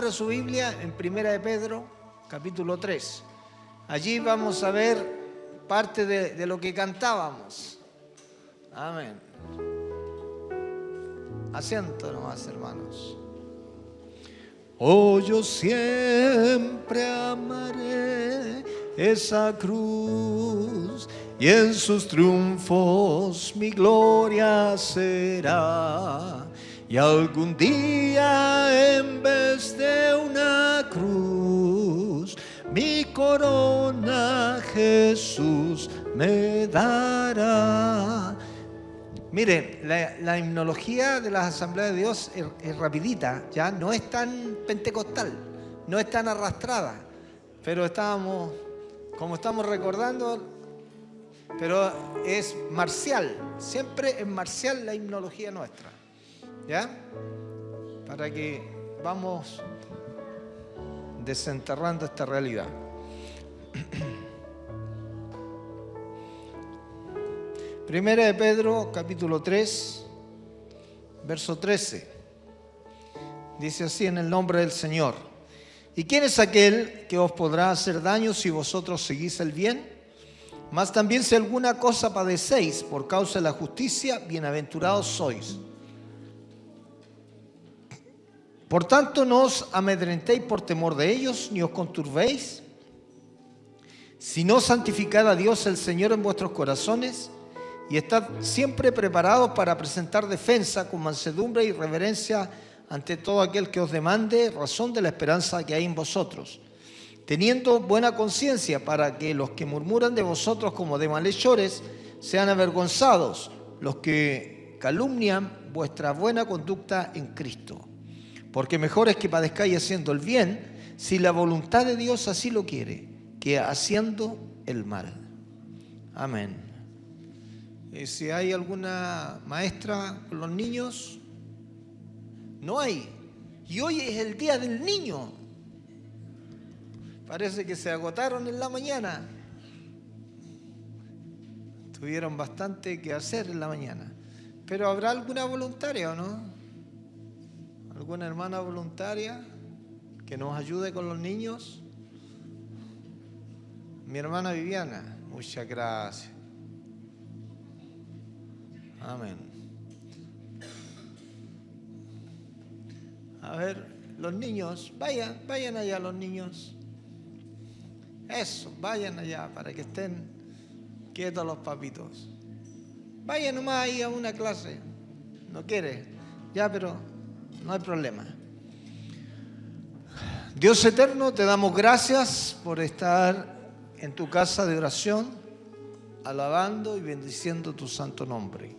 abra su Biblia en Primera de Pedro, capítulo 3. Allí vamos a ver parte de lo que cantábamos. Amén. Asiento nomás, hermanos. Oh, yo siempre amaré esa cruz y en sus triunfos mi gloria será. Y algún día en vez de una cruz mi corona Jesús me dará. Mire, la himnología de las Asambleas de Dios es rapidita, ya no es tan pentecostal, no es tan arrastrada, pero como estamos recordando, pero es marcial, siempre es marcial la himnología nuestra, ¿ya? Para que vamos desenterrando esta realidad. Primera de Pedro, capítulo 3, verso 13. Dice así: en el nombre del Señor. ¿Y quién es aquel que os podrá hacer daño si vosotros seguís el bien? Mas también si alguna cosa padecéis por causa de la justicia, bienaventurados sois. Por tanto, no os amedrentéis por temor de ellos, ni os conturbéis, sino santificad a Dios el Señor en vuestros corazones, y estad siempre preparados para presentar defensa con mansedumbre y reverencia ante todo aquel que os demande razón de la esperanza que hay en vosotros, teniendo buena conciencia, para que los que murmuran de vosotros como de malhechores sean avergonzados, los que calumnian vuestra buena conducta en Cristo. Porque mejor es que padezcáis haciendo el bien, si la voluntad de Dios así lo quiere, que haciendo el mal. Amén. Si hay alguna maestra con los niños, no hay. Y hoy es el día del niño. Parece que se agotaron en la mañana. Tuvieron bastante que hacer en la mañana. Pero ¿habrá alguna voluntaria o no? ¿Alguna hermana voluntaria que nos ayude con los niños? Mi hermana Viviana, muchas gracias. Amén. A ver, los niños, vayan allá los niños. Eso, vayan allá para que estén quietos los papitos. Vayan nomás ahí a una clase. No quiere, ya, pero no hay problema. Dios eterno, te damos gracias por estar en tu casa de oración, alabando y bendiciendo tu santo nombre.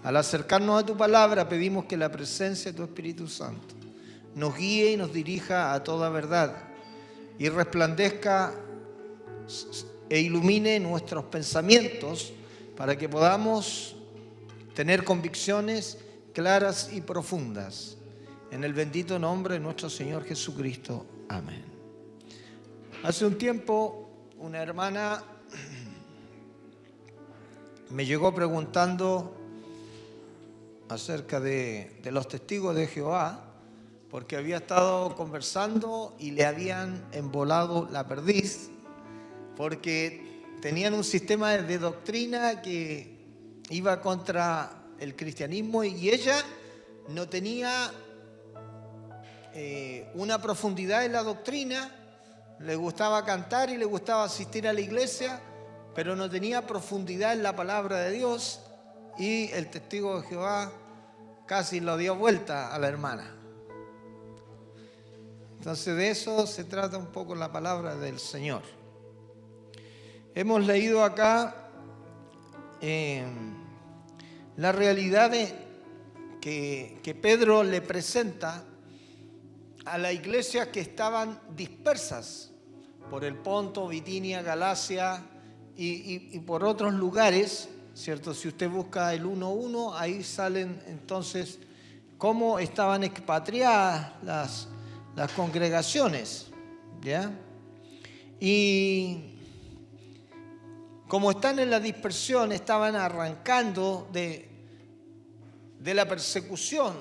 Al acercarnos a tu palabra, pedimos que la presencia de tu Espíritu Santo nos guíe y nos dirija a toda verdad y resplandezca e ilumine nuestros pensamientos para que podamos tener convicciones claras y profundas. En el bendito nombre de nuestro Señor Jesucristo. Amén. Hace un tiempo, una hermana me llegó preguntando acerca de los testigos de Jehová, porque había estado conversando y le habían embolado la perdiz, porque tenían un sistema de doctrina que iba contra el cristianismo y ella no tenía una profundidad en la doctrina. Le gustaba cantar y le gustaba asistir a la iglesia, pero no tenía profundidad en la palabra de Dios, y el testigo de Jehová casi lo dio vuelta a la hermana. Entonces de eso se trata un poco la palabra del Señor. Hemos leído acá la realidad que Pedro le presenta a las iglesias que estaban dispersas por el Ponto, Bitinia, Galacia y por otros lugares, ¿cierto? Si usted busca el 1.1, ahí salen entonces cómo estaban expatriadas las congregaciones, ¿ya? Y como están en la dispersión, estaban arrancando de la persecución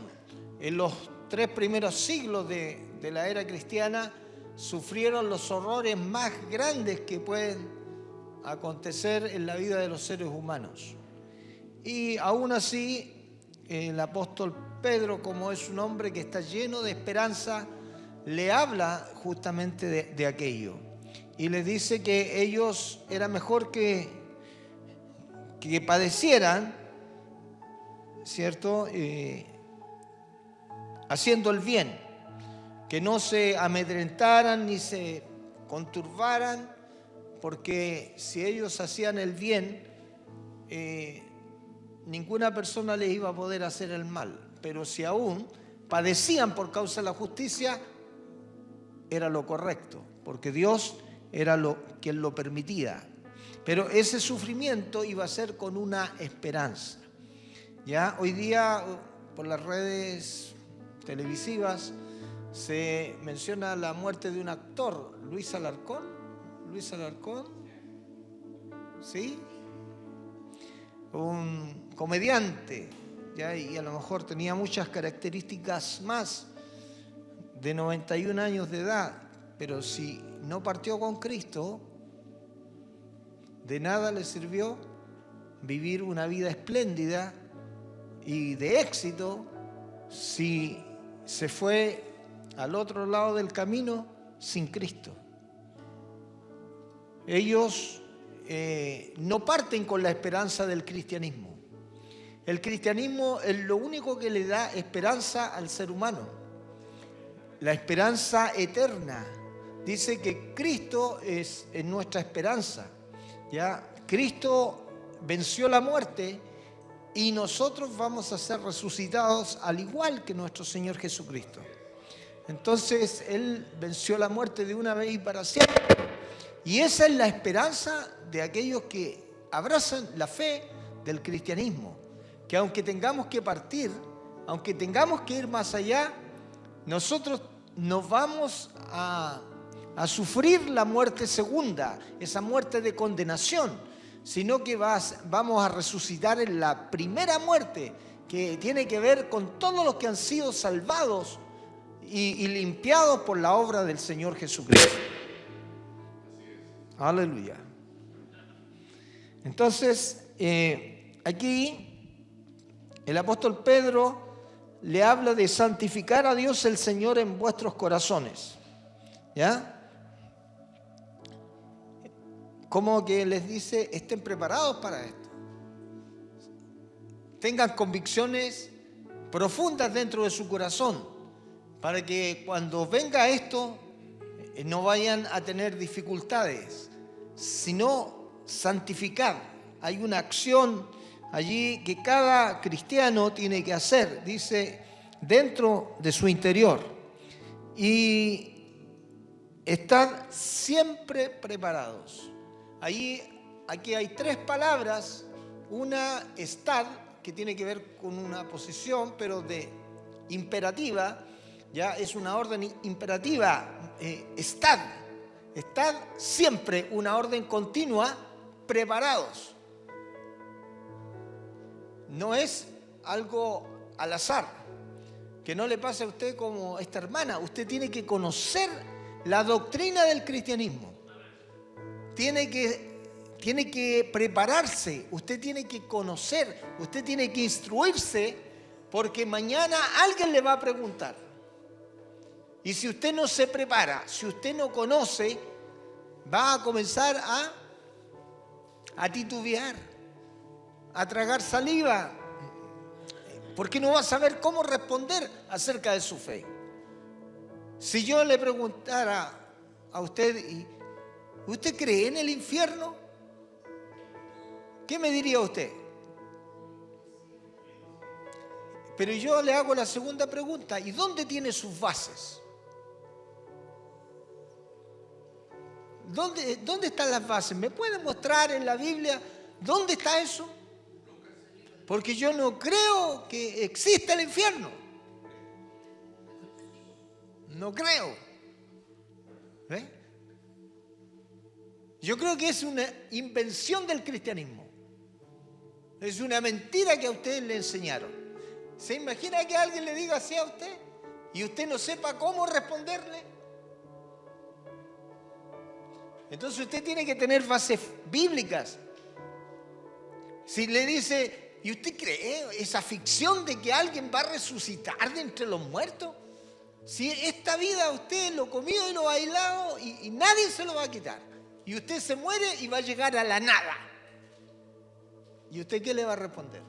en los 3 primeros siglos de la era cristiana sufrieron los horrores más grandes que pueden acontecer en la vida de los seres humanos. Y aún así, el apóstol Pedro, como es un hombre que está lleno de esperanza, le habla justamente de aquello. Y les dice que ellos era mejor que padecieran, ¿cierto? Haciendo el bien, que no se amedrentaran ni se conturbaran, porque si ellos hacían el bien, ninguna persona les iba a poder hacer el mal. Pero si aún padecían por causa de la justicia, era lo correcto, porque Dios era quien lo permitía. Pero ese sufrimiento iba a ser con una esperanza. ¿Ya? Hoy día, por las redes televisivas, se menciona la muerte de un actor, Luis Alarcón. Luis Alarcón, ¿sí? Un comediante, ¿ya? Y a lo mejor tenía muchas características más, de 91 años de edad, pero si no partió con Cristo, de nada le sirvió vivir una vida espléndida y de éxito si se fue al otro lado del camino sin Cristo. Ellos no parten con la esperanza del cristianismo. El cristianismo es lo único que le da esperanza al ser humano. La esperanza eterna. Dice que Cristo es nuestra esperanza. ¿Ya? Cristo venció la muerte y nosotros vamos a ser resucitados al igual que nuestro Señor Jesucristo. Entonces, Él venció la muerte de una vez y para siempre. Y esa es la esperanza de aquellos que abrazan la fe del cristianismo. Que aunque tengamos que partir, aunque tengamos que ir más allá, nosotros no vamos a sufrir la muerte segunda, esa muerte de condenación, sino que vamos a resucitar en la primera muerte, que tiene que ver con todos los que han sido salvados y limpiados por la obra del Señor Jesucristo. Aleluya. Entonces, aquí el apóstol Pedro le habla de santificar a Dios el Señor en vuestros corazones. ¿Ya? Como que les dice, estén preparados para esto. Tengan convicciones profundas dentro de su corazón, para que cuando venga esto no vayan a tener dificultades, sino santificar. Hay una acción allí que cada cristiano tiene que hacer, dice, dentro de su interior. Y estad siempre preparados. Aquí hay 3 palabras. Una, estad, que tiene que ver con una posición, pero de imperativa. Ya es una orden imperativa. Estad siempre, una orden continua, preparados. No es algo al azar, que no le pase a usted como esta hermana. Usted tiene que conocer la doctrina del cristianismo. Tiene que prepararse, usted tiene que conocer, usted tiene que instruirse, porque mañana alguien le va a preguntar. Y si usted no se prepara, si usted no conoce, va a comenzar a titubear, a tragar saliva, porque no va a saber cómo responder acerca de su fe. Si yo le preguntara a usted, ¿usted cree en el infierno? ¿Qué me diría usted? Pero yo le hago la segunda pregunta, ¿y dónde tiene sus bases? ¿Dónde están las bases? ¿Me puede mostrar en la Biblia dónde está eso? Porque yo no creo que exista el infierno. No creo. ¿Ve? Yo creo que es una invención del cristianismo. Es una mentira que a ustedes le enseñaron. ¿Se imagina que alguien le diga así a usted? y usted no sepa cómo responderle. Entonces usted tiene que tener bases bíblicas. Si le dice, ¿y usted cree esa ficción de que alguien va a resucitar de entre los muertos? Si esta vida usted lo comió y lo bailado y nadie se lo va a quitar. Y usted se muere y va a llegar a la nada. ¿Y usted qué le va a responder?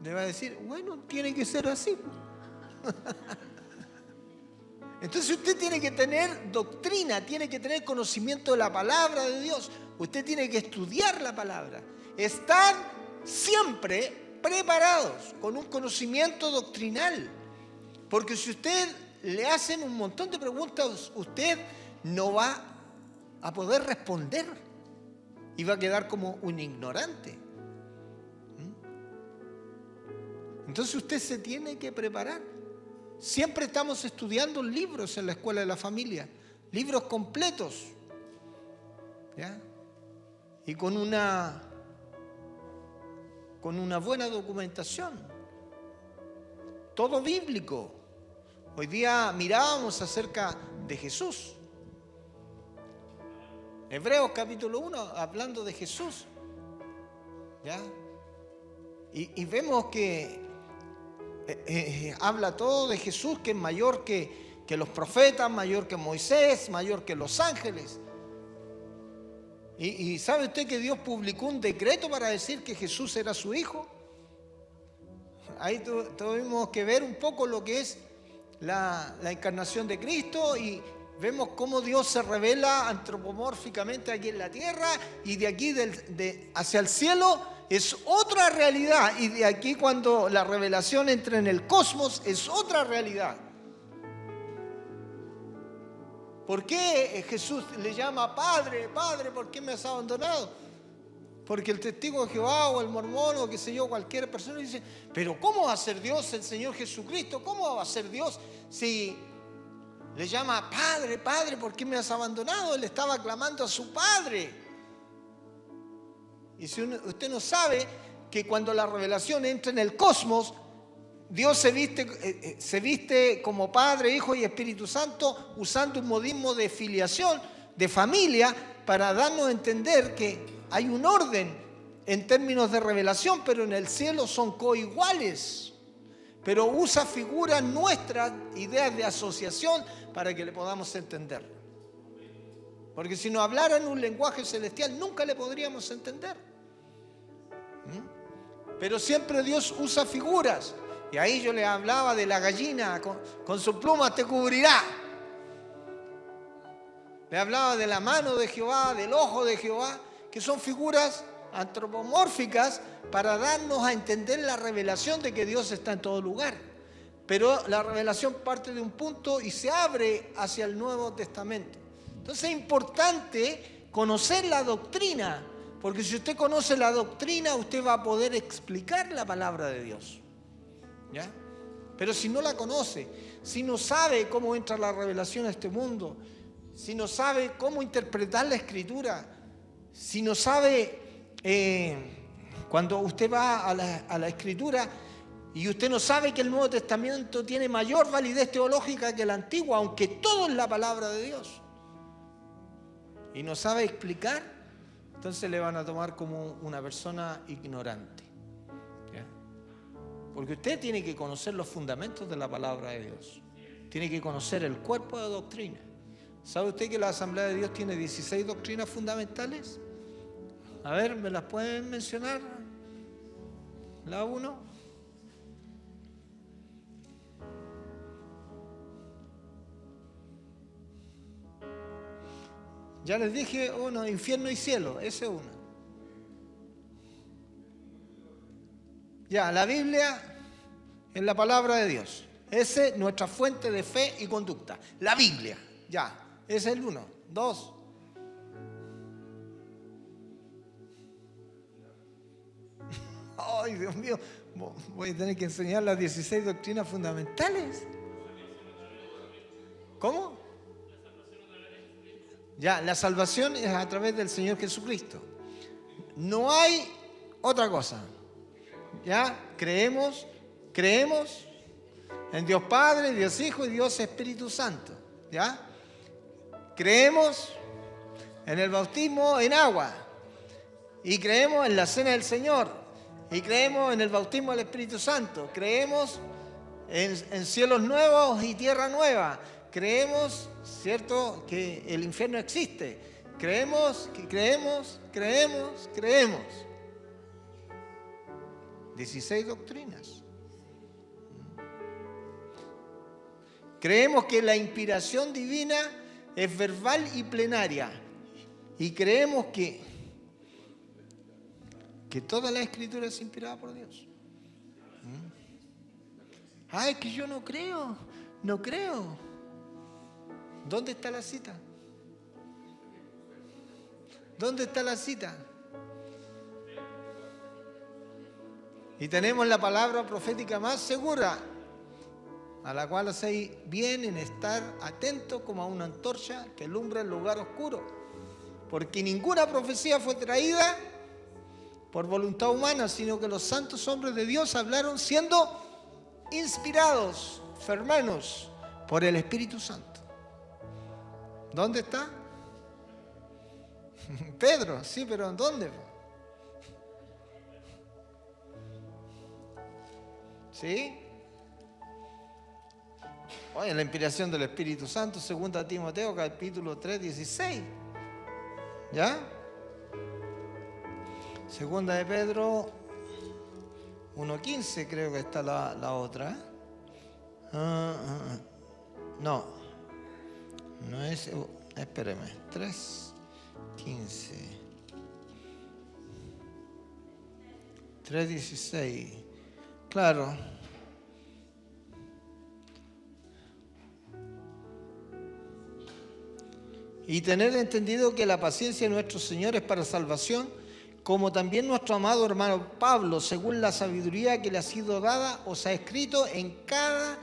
Le va a decir, bueno, tiene que ser así. Entonces usted tiene que tener doctrina, tiene que tener conocimiento de la palabra de Dios. Usted tiene que estudiar la palabra. Estar siempre preparados con un conocimiento doctrinal. Porque si usted le hacen un montón de preguntas, usted no va a poder responder y va a quedar como un ignorante. Entonces usted se tiene que preparar. Siempre estamos estudiando libros en la escuela de la familia, libros completos, ¿ya? Y con una buena documentación, todo bíblico. Hoy día mirábamos acerca de Jesús. Hebreos capítulo 1, hablando de Jesús, ¿ya? Y vemos que habla todo de Jesús, que es mayor que los profetas, mayor que Moisés, mayor que los ángeles. ¿Y sabe usted que Dios publicó un decreto para decir que Jesús era su hijo? Ahí tuvimos que ver un poco lo que es la encarnación de Cristo, y vemos cómo Dios se revela antropomórficamente aquí en la tierra, y de aquí hacia el cielo es otra realidad, y de aquí cuando la revelación entra en el cosmos es otra realidad. ¿Por qué Jesús le llama Padre? Padre, ¿por qué me has abandonado? Porque el testigo de Jehová o el mormón o qué sé yo, cualquier persona dice, pero ¿cómo va a ser Dios el Señor Jesucristo? ¿Cómo va a ser Dios si le llama Padre, Padre, ¿por qué me has abandonado? Él estaba clamando a su Padre. Y si usted no sabe que cuando la revelación entra en el cosmos, Dios se viste como Padre, Hijo y Espíritu Santo, usando un modismo de filiación, de familia, para darnos a entender que hay un orden en términos de revelación, pero en el cielo son coiguales. Pero usa figuras nuestras, ideas de asociación, para que le podamos entender. Porque si nos hablaran un lenguaje celestial, nunca le podríamos entender. Pero siempre Dios usa figuras. Y ahí yo le hablaba de la gallina, con sus plumas te cubrirá. Le hablaba de la mano de Jehová, del ojo de Jehová, que son figuras antropomórficas para darnos a entender la revelación de que Dios está en todo lugar. Pero la revelación parte de un punto y se abre hacia el Nuevo Testamento. Entonces es importante conocer la doctrina, porque si usted conoce la doctrina, usted va a poder explicar la palabra de Dios. ¿Ya? Pero si no la conoce, si no sabe cómo entra la revelación a este mundo, si no sabe cómo interpretar la Escritura, si no sabe, cuando usted va a la Escritura y usted no sabe que el Nuevo Testamento tiene mayor validez teológica que el Antiguo, aunque todo es la palabra de Dios, y no sabe explicar, entonces le van a tomar como una persona ignorante. ¿Ya? Porque usted tiene que conocer los fundamentos de la palabra de Dios. Tiene que conocer el cuerpo de doctrina. ¿Sabe usted que la Asamblea de Dios tiene 16 doctrinas fundamentales? A ver, ¿me las pueden mencionar? La 1. Ya les dije uno, infierno y cielo, ese es uno. Ya, la Biblia es la palabra de Dios. Esa es nuestra fuente de fe y conducta. La Biblia, ya, ese es el 1. 2. Ay, Dios mío, voy a tener que enseñar las 16 doctrinas fundamentales. ¿Cómo? Ya, la salvación es a través del Señor Jesucristo. No hay otra cosa. ¿Ya? Creemos en Dios Padre, Dios Hijo y Dios Espíritu Santo. ¿Ya? Creemos en el bautismo en agua. Y creemos en la cena del Señor. Y creemos en el bautismo del Espíritu Santo. Creemos en cielos nuevos y tierra nueva. Creemos, ¿cierto?, que el infierno existe. Creemos. 16 doctrinas. Creemos que la inspiración divina es verbal y plenaria. Y creemos que toda la Escritura es inspirada por Dios. Es que yo no creo. ¿Dónde está la cita? ¿Dónde está la cita? Y tenemos la palabra profética más segura, a la cual hacéis bien en estar atentos como a una antorcha que alumbra el lugar oscuro. Porque ninguna profecía fue traída por voluntad humana, sino que los santos hombres de Dios hablaron siendo inspirados, hermanos, por el Espíritu Santo. ¿Dónde está? Pedro, sí, pero ¿dónde? ¿Sí? Oye, la inspiración del Espíritu Santo, 2 Timoteo, capítulo 3, 16. ¿Ya? Segunda de Pedro 1:15, creo que está la otra. No es, espéreme, 3:15, 3:16, claro. Y tener entendido que la paciencia de nuestro Señor es para salvación, como también nuestro amado hermano Pablo, según la sabiduría que le ha sido dada, os ha escrito en cada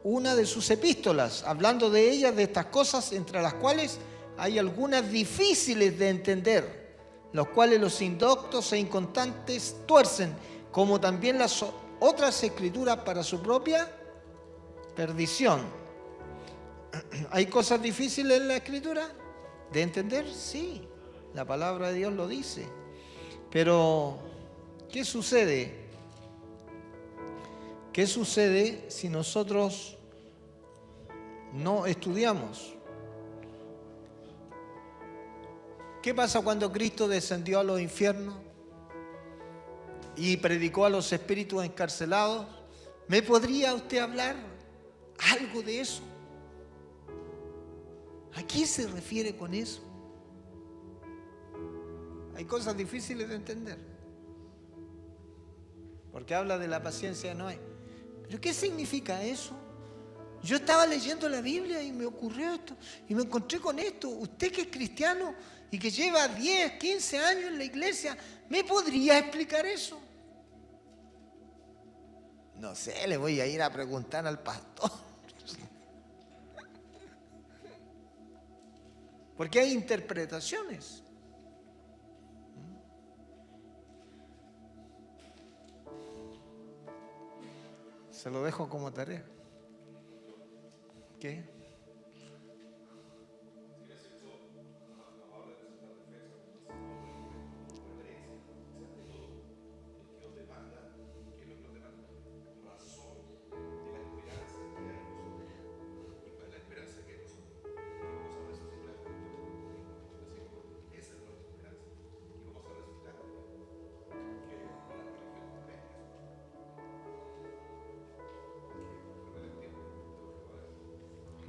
una de sus epístolas, hablando de ellas, de estas cosas, entre las cuales hay algunas difíciles de entender, los cuales los indoctos e inconstantes tuercen, como también las otras escrituras para su propia perdición. ¿Hay cosas difíciles en la Escritura de entender? Sí, la palabra de Dios lo dice. Pero, ¿qué sucede? ¿Qué sucede si nosotros no estudiamos? ¿Qué pasa cuando Cristo descendió a los infiernos y predicó a los espíritus encarcelados? ¿Me podría usted hablar algo de eso? ¿A qué se refiere con eso? Hay cosas difíciles de entender. Porque habla de la paciencia de Noé. ¿Pero qué significa eso? Yo estaba leyendo la Biblia y me ocurrió esto. Y me encontré con esto. Usted que es cristiano y que lleva 10, 15 años en la iglesia, ¿me podría explicar eso? No sé, le voy a ir a preguntar al pastor. Porque hay interpretaciones. Se lo dejo como tarea. ¿Qué?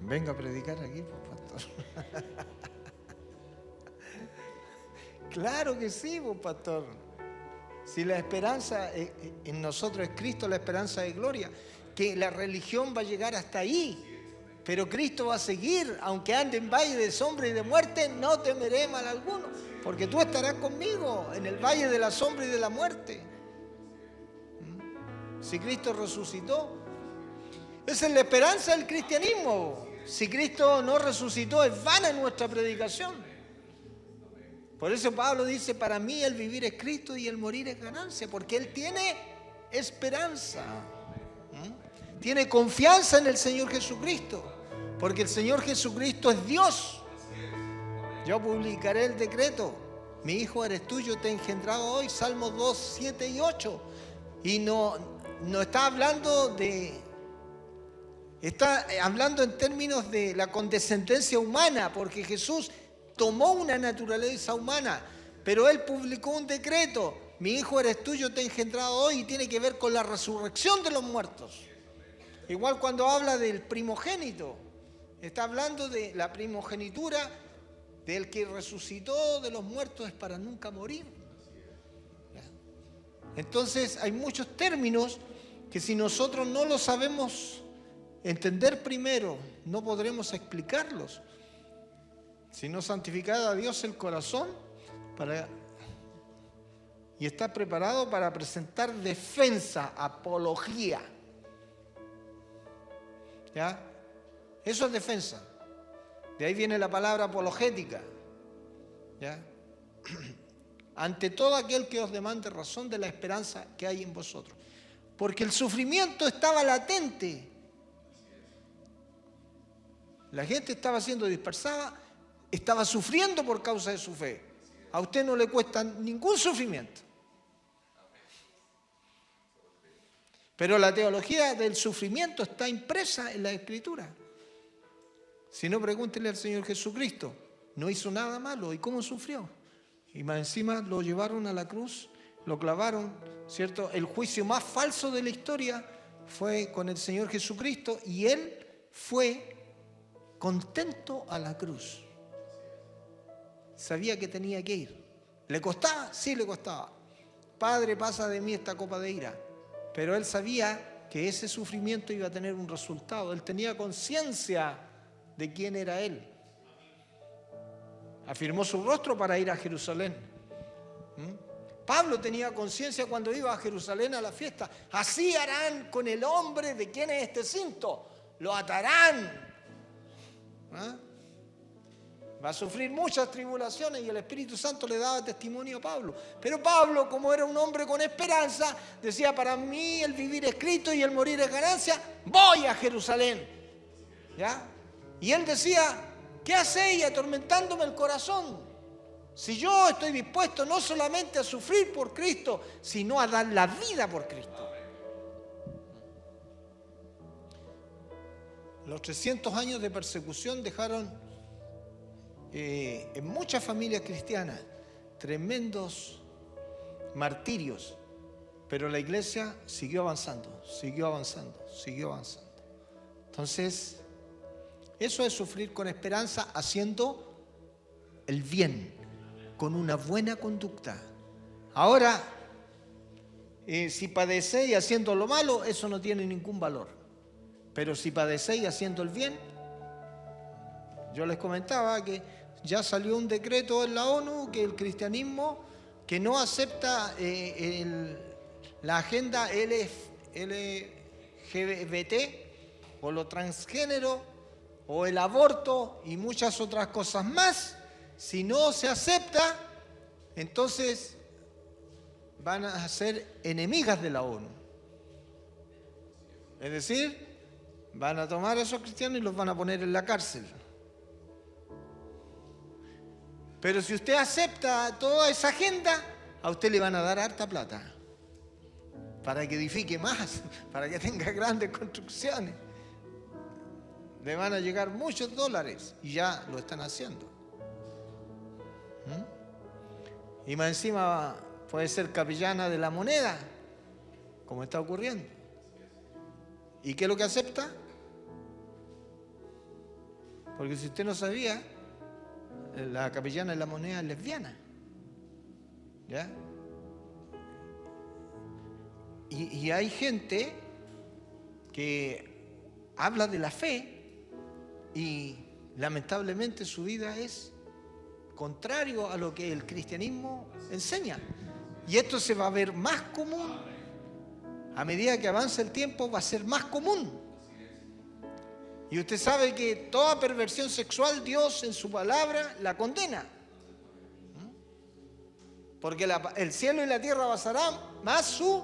Venga a predicar aquí, pues, pastor. Claro que sí, pues, pastor. Si la esperanza en nosotros es Cristo, la esperanza de gloria, que la religión va a llegar hasta ahí, pero Cristo va a seguir, aunque ande en valle de sombra y de muerte, no temeré mal alguno, porque tú estarás conmigo en el valle de la sombra y de la muerte. Si Cristo resucitó, esa es la esperanza del cristianismo. Si Cristo no resucitó, es vana nuestra predicación. Por eso Pablo dice, para mí el vivir es Cristo y el morir es ganancia, porque Él tiene esperanza. Tiene confianza en el Señor Jesucristo, porque el Señor Jesucristo es Dios. Yo publicaré el decreto. Mi hijo eres tú, yo te he engendrado hoy. Salmos 2, 7 y 8. Y no está hablando de... Está hablando en términos de la condescendencia humana, porque Jesús tomó una naturaleza humana, pero Él publicó un decreto. Mi hijo eres tú, yo te he engendrado hoy, y tiene que ver con la resurrección de los muertos. Igual cuando habla del primogénito, está hablando de la primogenitura del que resucitó de los muertos es para nunca morir. Entonces hay muchos términos que si nosotros no los sabemos entender primero, no podremos explicarlos. Si no santificad a Dios el corazón y está preparado para presentar defensa, apología. ¿Ya? Eso es defensa. De ahí viene la palabra apologética. ¿Ya? Ante todo aquel que os demande razón de la esperanza que hay en vosotros. Porque el sufrimiento estaba latente. La gente estaba siendo dispersada, estaba sufriendo por causa de su fe. A usted no le cuesta ningún sufrimiento. Pero la teología del sufrimiento está impresa en la Escritura. Si no, pregúntele al Señor Jesucristo. No hizo nada malo. ¿Y cómo sufrió? Y más encima lo llevaron a la cruz, lo clavaron, ¿cierto? El juicio más falso de la historia fue con el Señor Jesucristo y Él fue contento a la cruz. Sabía que tenía que ir. ¿Le costaba? Sí, le costaba. Padre, pasa de mí esta copa de ira. Pero Él sabía que ese sufrimiento iba a tener un resultado. Él tenía conciencia de quién era Él. Afirmó su rostro para ir a Jerusalén. Pablo tenía conciencia cuando iba a Jerusalén a la fiesta. Así harán con el hombre de quien es este cinto. Lo atarán. Va a sufrir muchas tribulaciones y el Espíritu Santo le daba testimonio a Pablo. Pero Pablo, como era un hombre con esperanza, decía: para mí el vivir es Cristo y el morir es ganancia. Voy a Jerusalén. ¿Ya? Y él decía: ¿qué hacéis atormentándome el corazón? Si yo estoy dispuesto no solamente a sufrir por Cristo, sino a dar la vida por Cristo. Los 300 años de persecución dejaron en muchas familias cristianas tremendos martirios, pero la iglesia siguió avanzando, siguió avanzando, siguió avanzando. Entonces, eso es sufrir con esperanza, haciendo el bien, con una buena conducta. Ahora, si padecéis haciendo lo malo, eso no tiene ningún valor. Pero si padecéis haciendo el bien, yo les comentaba que ya salió un decreto en la ONU que el cristianismo que no acepta la agenda LGBT o lo transgénero o el aborto y muchas otras cosas más, si no se acepta, entonces van a ser enemigas de la ONU. Es decir, van a tomar a esos cristianos y los van a poner en la cárcel. Pero si usted acepta toda esa agenda, a usted le van a dar harta plata para que edifique más, para que tenga grandes construcciones. Le van a llegar muchos dólares y ya lo están haciendo. Y más encima puede ser capellana de la moneda, como está ocurriendo. ¿Y qué es lo que acepta? Porque si usted no sabía, la capellana de la moneda es lesbiana. ¿Ya? Y hay gente que habla de la fe y lamentablemente su vida es contrario a lo que el cristianismo enseña. Y esto se va a ver más común. A medida que avanza el tiempo va a ser más común. Y usted sabe que toda perversión sexual Dios en su palabra la condena. Porque el cielo y la tierra pasarán, mas su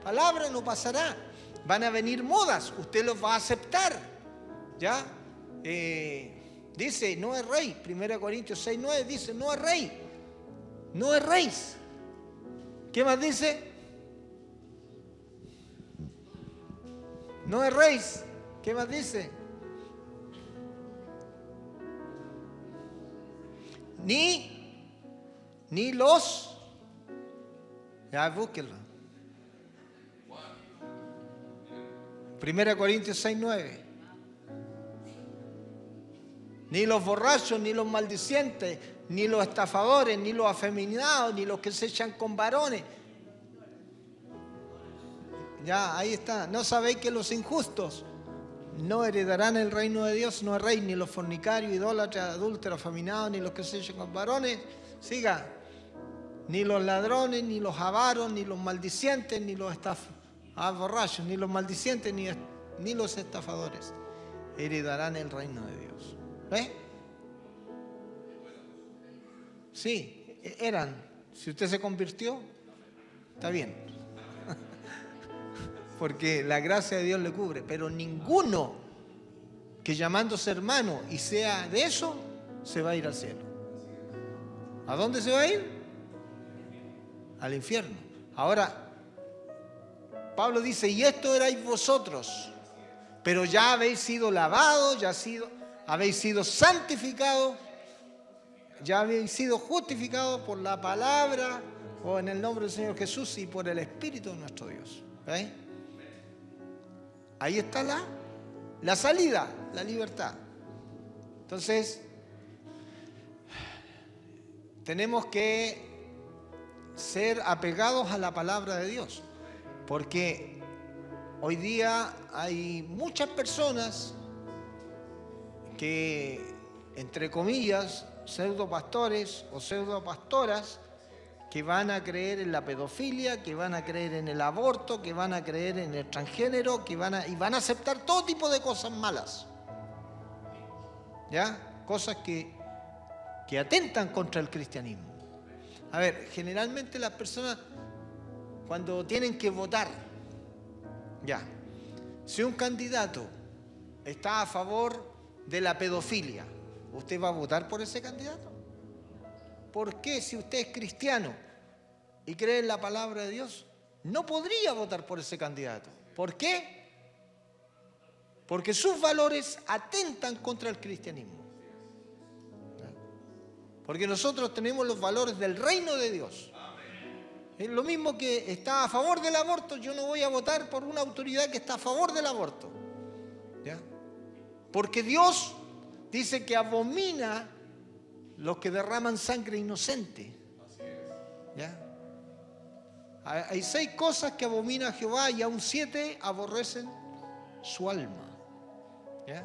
palabra no pasará. Van a venir modas, usted los va a aceptar. ¿Ya? Dice, no es rey. 1 Corintios 6:9 dice, no es rey. No es rey. ¿Qué más dice? No es rey. ¿Qué más dice? Ni los. Ya, búsquenlo. 1 Corintios 6:9. Ni los borrachos, ni los maldicientes, ni los estafadores, ni los afeminados, ni los que se echan con varones. Ya, ahí está. ¿No sabéis que los injustos no heredarán el reino de Dios? No es rey, ni los fornicarios, idólatras, adúlteros, afeminados, ni los que se echan con varones. Siga. Ni los ladrones, ni los avaros, ni los maldicientes, ni los borrachos, ni los maldicientes, ni los estafadores heredarán el reino de Dios. ¿Ve? Sí, eran. Si usted se convirtió, está bien. Porque la gracia de Dios le cubre. Pero ninguno que llamándose hermano y sea de eso, se va a ir al cielo. ¿A dónde se va a ir? Al infierno. Ahora, Pablo dice, y esto erais vosotros, pero ya habéis sido lavados, habéis sido santificados, ya habéis sido justificados por la palabra o en el nombre del Señor Jesús y por el Espíritu de nuestro Dios. ¿Ve? Ahí está la salida, la libertad. Entonces, tenemos que ser apegados a la palabra de Dios, porque hoy día hay muchas personas que, entre comillas, pseudopastores o pseudopastoras, que van a creer en la pedofilia, que van a creer en el aborto, que van a creer en el transgénero, y van a aceptar todo tipo de cosas malas. ¿Ya? Cosas que atentan contra el cristianismo. A ver, generalmente las personas cuando tienen que votar, ya, si un candidato está a favor de la pedofilia, ¿usted va a votar por ese candidato? ¿Por qué si usted es cristiano y cree en la palabra de Dios, no podría votar por ese candidato? ¿Por qué? Porque sus valores atentan contra el cristianismo. Porque nosotros tenemos los valores del reino de Dios. Es lo mismo que está a favor del aborto, yo no voy a votar por una autoridad que está a favor del aborto. ¿Ya? Porque Dios dice que abomina los que derraman sangre inocente. ¿Ya? Hay 6 cosas que abomina Jehová y aún 7 aborrecen su alma. ¿Ya?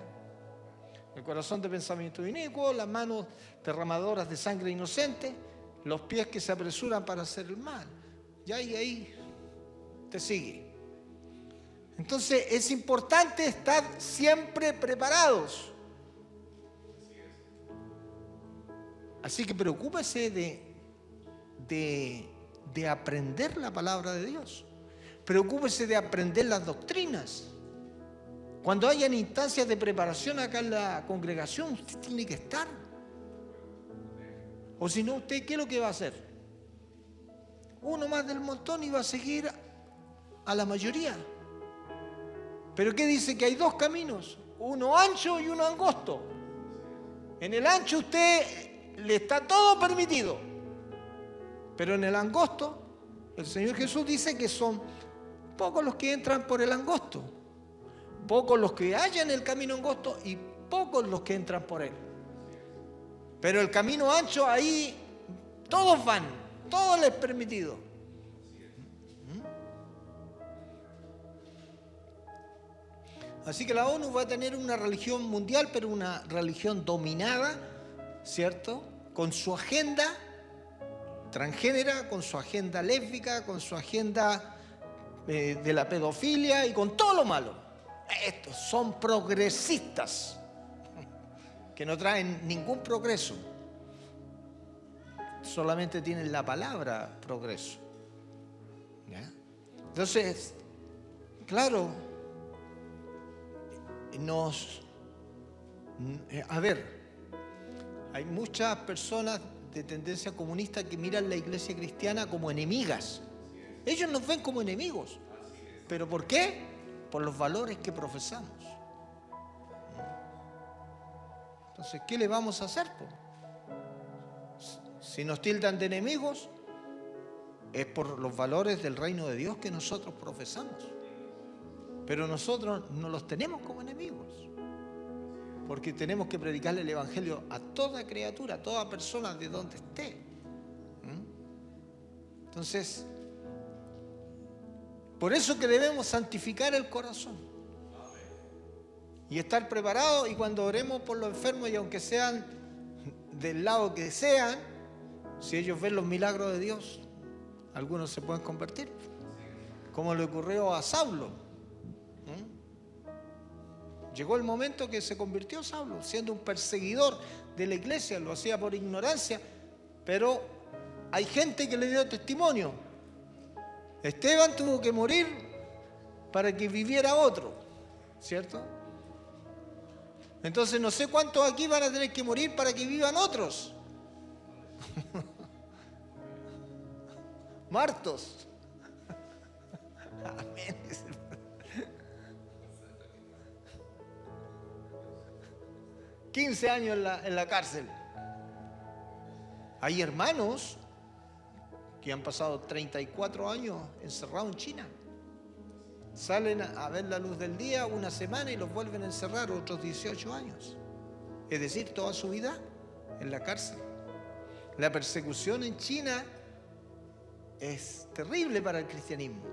El corazón de pensamiento inicuo, las manos derramadoras de sangre inocente, los pies que se apresuran para hacer el mal. Ya y ahí te sigue. Entonces es importante estar siempre preparados. Así que preocúpese de aprender la palabra de Dios. Preocúpese de aprender las doctrinas. Cuando hayan instancias de preparación acá en la congregación, usted tiene que estar. O si no, ¿usted qué es lo que va a hacer? Uno más del montón y va a seguir a la mayoría. Pero ¿qué dice? Que hay 2 caminos, uno ancho y uno angosto. En el ancho usted le está todo permitido, pero en el angosto, el Señor Jesús dice que son pocos los que entran por el angosto. Pocos los que hallan el camino angosto y pocos los que entran por él. Pero el camino ancho, ahí todos van, todo les es permitido. Así que la ONU va a tener una religión mundial, pero una religión dominada, ¿cierto? Con su agenda transgénera, con su agenda lésbica, con su agenda de la pedofilia y con todo lo malo. Estos son progresistas que no traen ningún progreso, solamente tienen la palabra progreso. ¿Ya? Entonces, claro, hay muchas personas de tendencia comunista que miran la iglesia cristiana como enemigas. Ellos nos ven como enemigos. ¿Pero por qué? Por los valores que profesamos. Entonces, ¿qué le vamos a hacer, po? Si nos tildan de enemigos, es por los valores del reino de Dios que nosotros profesamos. Pero nosotros no los tenemos como enemigos, porque tenemos que predicarle el evangelio a toda criatura, a toda persona de donde esté. Entonces, por eso que debemos santificar el corazón y estar preparados, y cuando oremos por los enfermos, y aunque sean del lado que sean, si ellos ven los milagros de Dios, algunos se pueden convertir, como le ocurrió a Saulo. Llegó el momento que se convirtió Saulo, siendo un perseguidor de la iglesia, lo hacía por ignorancia, pero hay gente que le dio testimonio. Esteban tuvo que morir para que viviera otro, ¿cierto? Entonces no sé cuántos aquí van a tener que morir para que vivan otros. Martos. Amén. 15 años en la cárcel. Hay hermanos que han pasado 34 años encerrados en China. Salen a ver la luz del día una semana y los vuelven a encerrar otros 18 años. Es decir, toda su vida en la cárcel. La persecución en China es terrible para el cristianismo.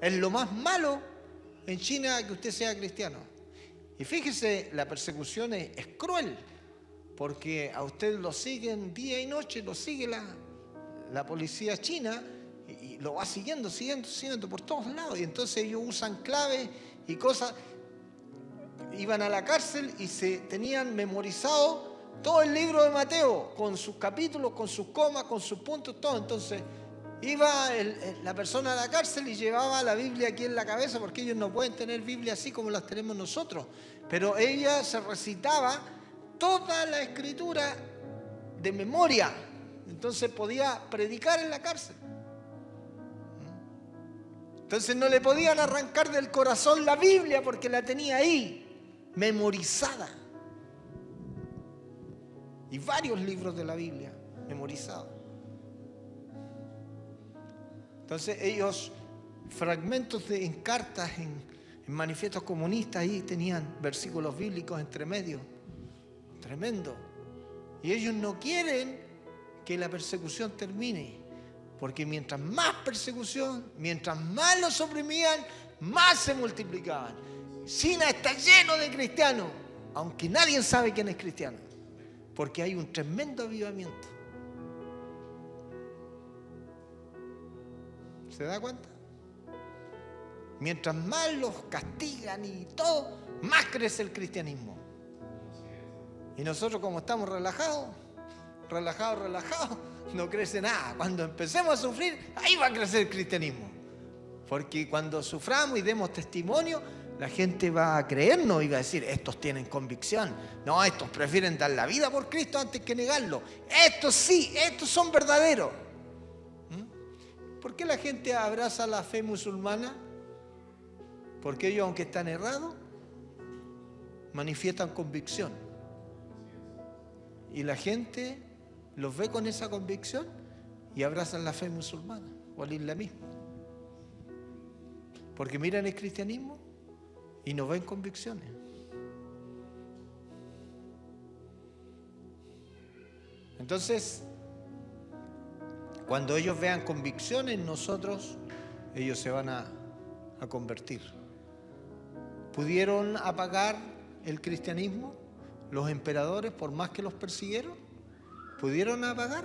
Es lo más malo en China que usted sea cristiano. Y fíjese, la persecución es cruel, porque a usted lo siguen día y noche, lo sigue la policía china y lo va siguiendo por todos lados. Y entonces ellos usan claves y cosas. Iban a la cárcel y se tenían memorizado todo el libro de Mateo, con sus capítulos, con sus comas, con sus puntos, todo. Entonces iba la persona a la cárcel y llevaba la Biblia aquí en la cabeza, porque ellos no pueden tener Biblia así como las tenemos nosotros. Pero ella se recitaba toda la escritura de memoria. Entonces podía predicar en la cárcel. Entonces no le podían arrancar del corazón la Biblia porque la tenía ahí, memorizada. Y varios libros de la Biblia memorizados. Entonces ellos, fragmentos en cartas, en manifiestos comunistas, ahí tenían versículos bíblicos entre medio. Tremendo. Y ellos no quieren que la persecución termine, porque mientras más persecución, mientras más los oprimían, más se multiplicaban. China está lleno de cristianos, aunque nadie sabe quién es cristiano, porque hay un tremendo avivamiento. ¿Se da cuenta? Mientras más los castigan y todo, más crece el cristianismo. Y nosotros, como estamos relajados, no crece nada. Cuando empecemos a sufrir, ahí va a crecer el cristianismo. Porque cuando suframos y demos testimonio, la gente va a creernos y va a decir: estos tienen convicción. No, estos prefieren dar la vida por Cristo antes que negarlo. Estos sí, estos son verdaderos. ¿Por qué la gente abraza la fe musulmana? Porque ellos, aunque están errados, manifiestan convicción. Y la gente los ve con esa convicción y abrazan la fe musulmana o el islamismo. Porque miran el cristianismo y no ven convicciones. Entonces, cuando ellos vean convicciones en nosotros, ellos se van a convertir. ¿Pudieron apagar el cristianismo los emperadores por más que los persiguieron? ¿Pudieron apagar?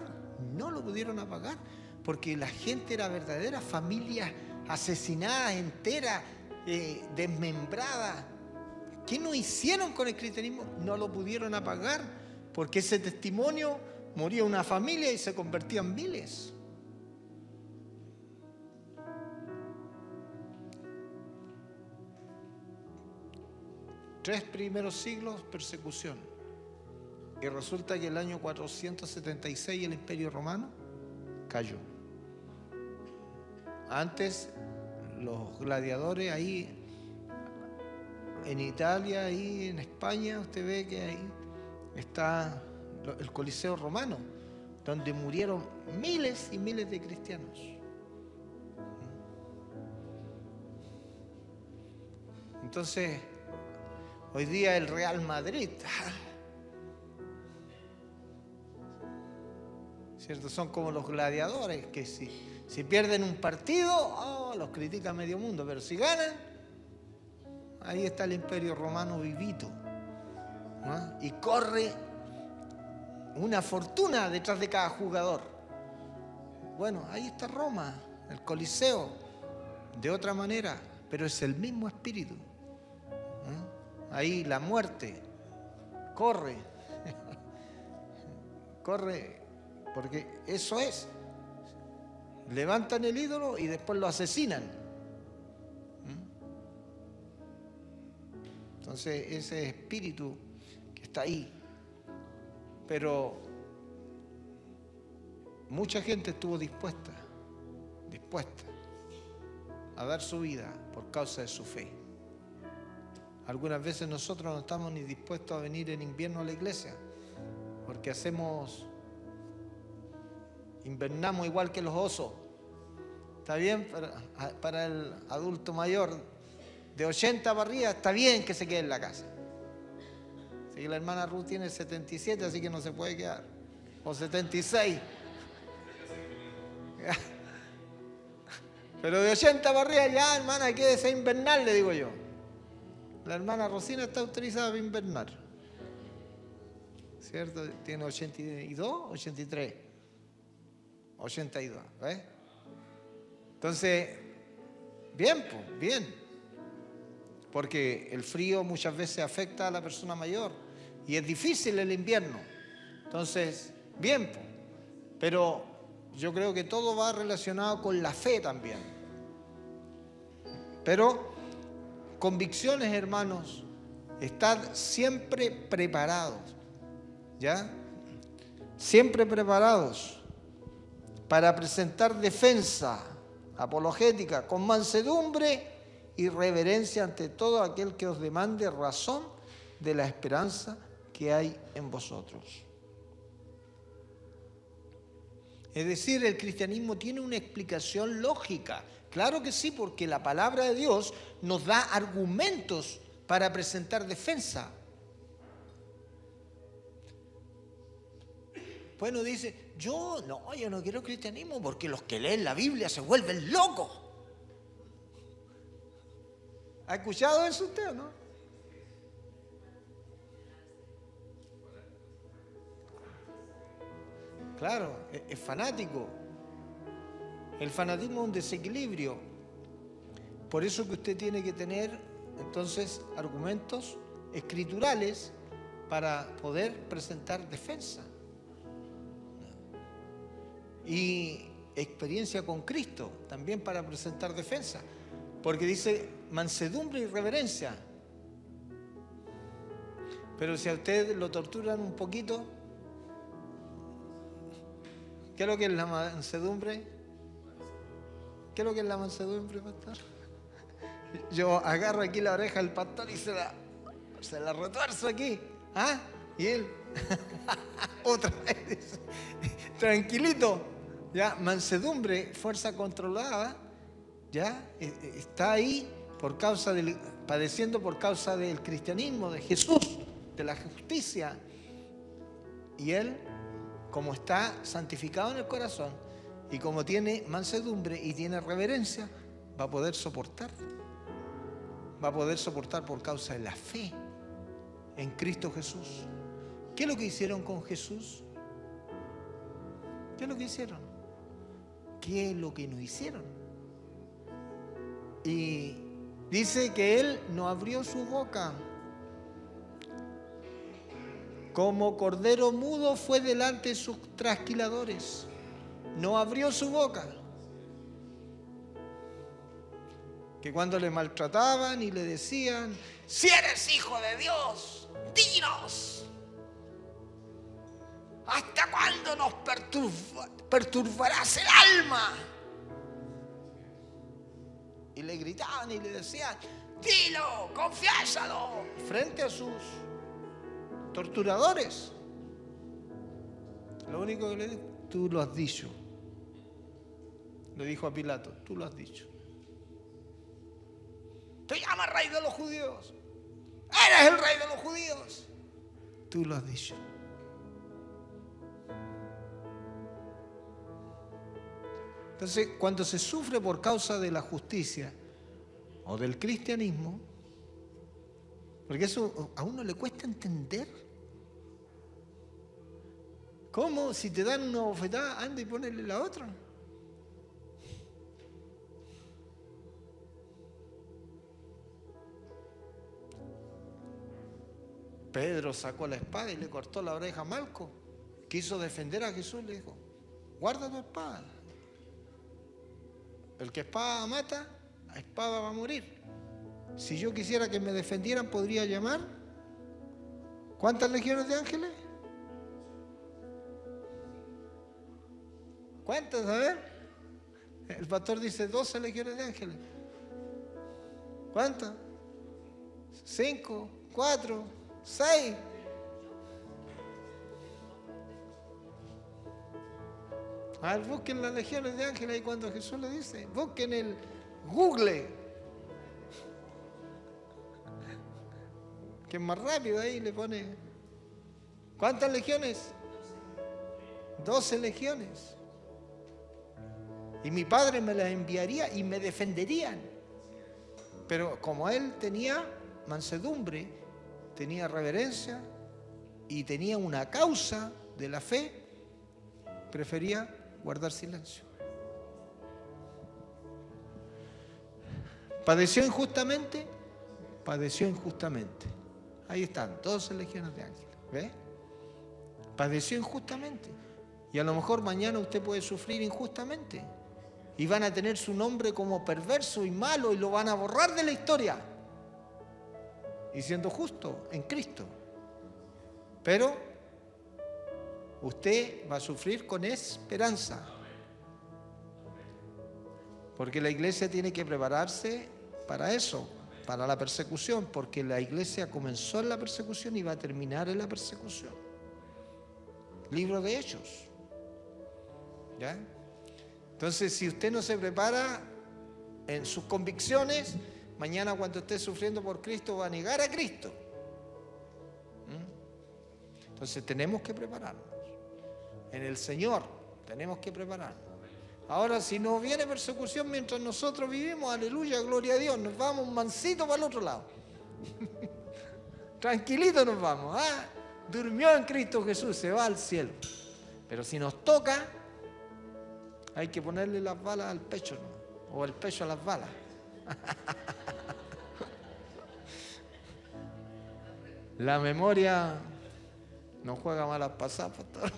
No lo pudieron apagar, porque la gente era verdadera, familias asesinadas enteras, desmembradas. ¿Qué no hicieron con el cristianismo? No lo pudieron apagar, porque ese testimonio, moría una familia y se convertían miles. 3 primeros siglos, persecución. Y resulta que el año 476 el Imperio Romano cayó. Antes, los gladiadores ahí en Italia, ahí en España, usted ve que ahí está el Coliseo Romano, donde murieron miles y miles de cristianos. Entonces, hoy día el Real Madrid, ¿cierto? Son como los gladiadores, que si pierden un partido, los critica medio mundo, pero si ganan, ahí está el Imperio Romano vivito, ¿no? Y corre una fortuna detrás de cada jugador. Bueno, ahí está Roma, el Coliseo, de otra manera, pero es el mismo espíritu. Ahí la muerte corre, corre, porque eso es. Levantan el ídolo y después lo asesinan. Entonces ese espíritu que está ahí. Pero mucha gente estuvo dispuesta a dar su vida por causa de su fe. Algunas veces nosotros no estamos ni dispuestos a venir en invierno a la iglesia, porque invernamos igual que los osos. Está bien para el adulto mayor de 80 para arriba, está bien que se quede en la casa. Así que la hermana Ruth tiene 77, así que no se puede quedar. O 76. Pero de 80 para arriba ya, hermana, quédese a invernar, le digo yo. La hermana Rosina está autorizada para invernar, ¿cierto? Tiene 82, 83, 82, ¿ves? Entonces, bien, pues, bien. Porque el frío muchas veces afecta a la persona mayor y es difícil el invierno. Entonces, bien, pues. Pero yo creo que todo va relacionado con la fe también. Pero convicciones, hermanos, estar siempre preparados, ¿ya? Siempre preparados para presentar defensa apologética con mansedumbre y reverencia ante todo aquel que os demande razón de la esperanza que hay en vosotros. Es decir, el cristianismo tiene una explicación lógica. Claro que sí, porque la palabra de Dios nos da argumentos para presentar defensa. Bueno, dice, yo no quiero cristianismo porque los que leen la Biblia se vuelven locos. ¿Ha escuchado eso usted o no? Claro, es fanático. El fanatismo es un desequilibrio. Por eso que usted tiene que tener, entonces, argumentos escriturales para poder presentar defensa. Y experiencia con Cristo también para presentar defensa. Porque dice mansedumbre y reverencia. Pero si a usted lo torturan un poquito, ¿qué es lo que es la mansedumbre? ¿Qué es lo que es la mansedumbre, pastor? Yo agarro aquí la oreja del pastor y se la retuerzo aquí. ¿Ah? Y él, otra vez, dice, tranquilito. Ya, mansedumbre, fuerza controlada, ya, está ahí padeciendo por causa del cristianismo, de Jesús, de la justicia. Y él, como está santificado en el corazón y como tiene mansedumbre y tiene reverencia, va a poder soportar. Va a poder soportar por causa de la fe en Cristo Jesús. ¿Qué es lo que hicieron con Jesús? ¿Qué es lo que hicieron? ¿Qué es lo que no hicieron? Y dice que Él no abrió su boca. Como cordero mudo fue delante de sus trasquiladores. No abrió su boca. Que cuando le maltrataban y le decían, Si eres hijo de Dios, dinos. ¿Hasta cuándo nos perturbarás el alma? Y le gritaban y le decían, dilo, confiésalo, frente a sus torturadores. Lo único que le dijo, tú lo has dicho. Le dijo a Pilato, tú lo has dicho. Te llamas rey de los judíos. Eres el rey de los judíos. Tú lo has dicho. Entonces, cuando se sufre por causa de la justicia o del cristianismo, porque eso a uno le cuesta entender. ¿Cómo? Si te dan una bofetada, anda y ponele la otra. Pedro sacó la espada y le cortó la oreja a Malco. Quiso defender a Jesús, le dijo, guarda tu espada. El que espada mata, a espada va a morir. Si yo quisiera que me defendieran, podría llamar. ¿Cuántas legiones de ángeles? ¿Cuántas? A ver. El pastor dice 12 legiones de ángeles. ¿Cuántas? 5, 4, 6. A ver, busquen las legiones de ángeles ahí cuando Jesús le dice. Busquen el Google. Que es más rápido ahí le pone. ¿Cuántas legiones? 12 legiones. Y mi Padre me las enviaría y me defenderían. Pero como él tenía mansedumbre, tenía reverencia y tenía una causa de la fe, prefería guardar silencio. ¿Padeció injustamente? Padeció injustamente. Ahí están, 12 legiones de ángeles. ¿Ve? Padeció injustamente. Y a lo mejor mañana usted puede sufrir injustamente. Y van a tener su nombre como perverso y malo y lo van a borrar de la historia. Y siendo justo en Cristo. Pero usted va a sufrir con esperanza. Porque la iglesia tiene que prepararse para eso, para la persecución, porque la iglesia comenzó en la persecución y va a terminar en la persecución. Libro de Hechos. ¿Ya? Entonces, si usted no se prepara en sus convicciones, mañana cuando esté sufriendo por Cristo va a negar a Cristo. Entonces tenemos que prepararnos. En el Señor tenemos que prepararnos. Ahora, si no viene persecución mientras nosotros vivimos, aleluya, gloria a Dios, nos vamos mansito para el otro lado. Tranquilito nos vamos. ¿Ah? Durmió en Cristo Jesús, se va al cielo. Pero si nos toca, hay que ponerle las balas al pecho, ¿no? O el pecho a las balas. La memoria no juega malas pasadas, pastor.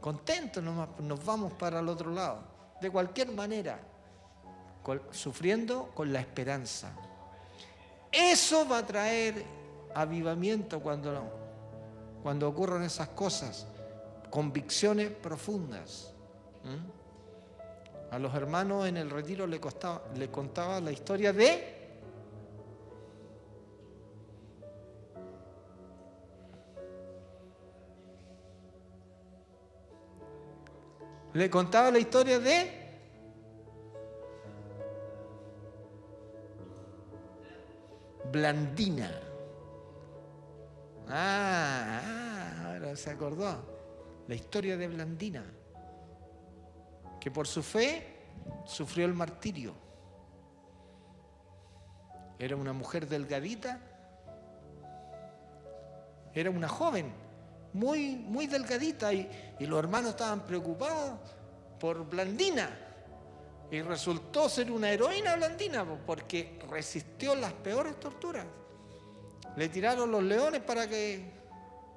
Contentos nos vamos para el otro lado. De cualquier manera, sufriendo con la esperanza. Eso va a traer avivamiento cuando ocurran esas cosas. Convicciones profundas. A los hermanos en el retiro le contaba la historia de Blandina. Ahora se acordó. La historia de Blandina, que por su fe sufrió el martirio. Era una mujer delgadita, era una joven, muy, muy delgadita, y los hermanos estaban preocupados por Blandina. Y resultó ser una heroína Blandina, porque resistió las peores torturas. Le tiraron los leones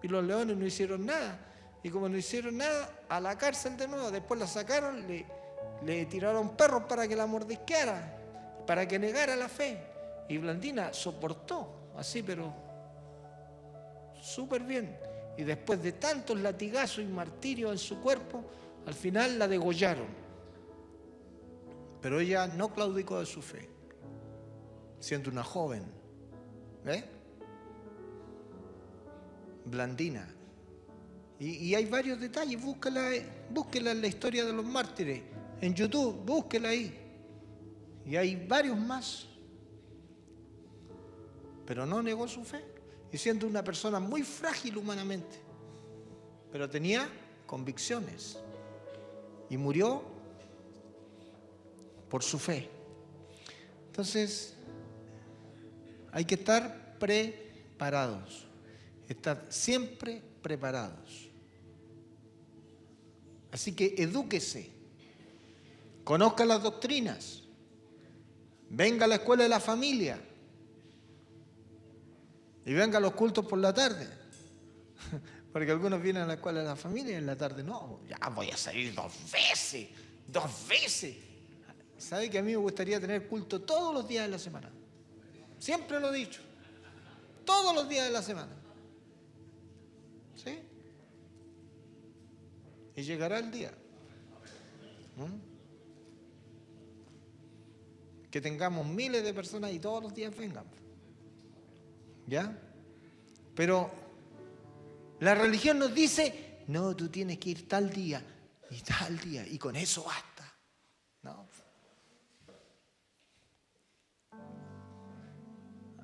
y los leones no hicieron nada. Y como no hicieron nada, a la cárcel de nuevo. Después la sacaron, le tiraron perros para que la mordisqueara. para que negara la fe. Y Blandina soportó, así, pero súper bien. Y después de tantos latigazos y martirios en su cuerpo, al final la degollaron. Pero ella no claudicó de su fe, siendo una joven. ¿Ves? Blandina. Y hay varios detalles. Búsquela en la historia de los mártires. En YouTube, búsquela ahí. Y hay varios más. Pero no negó su fe. Y siendo una persona muy frágil humanamente. Pero tenía convicciones. Y murió por su fe. Entonces, hay que estar preparados. Estar siempre preparados. Así que edúquese. Conozca las doctrinas. Venga a la escuela de la familia. Y venga a los cultos por la tarde. Porque algunos vienen a la escuela de la familia y en la tarde no. Ya voy a salir 2 veces. 2 veces. ¿Sabe que a mí me gustaría tener culto todos los días de la semana? Siempre lo he dicho. Todos los días de la semana. ¿Sí? Y llegará el día. Que tengamos miles de personas y todos los días vengan. ¿Ya? Pero la religión nos dice, no, tú tienes que ir tal día y tal día y con eso basta. ¿No?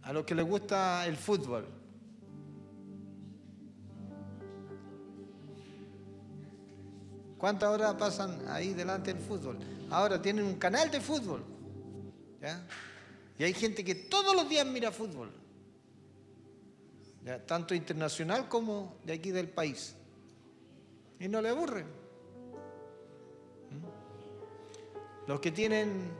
A los que les gusta el fútbol. ¿Cuántas horas pasan ahí delante del fútbol? Ahora tienen un canal de fútbol. ¿Ya? Y hay gente que todos los días mira fútbol. ¿Ya? Tanto internacional como de aquí del país. Y no le aburre. Los que tienen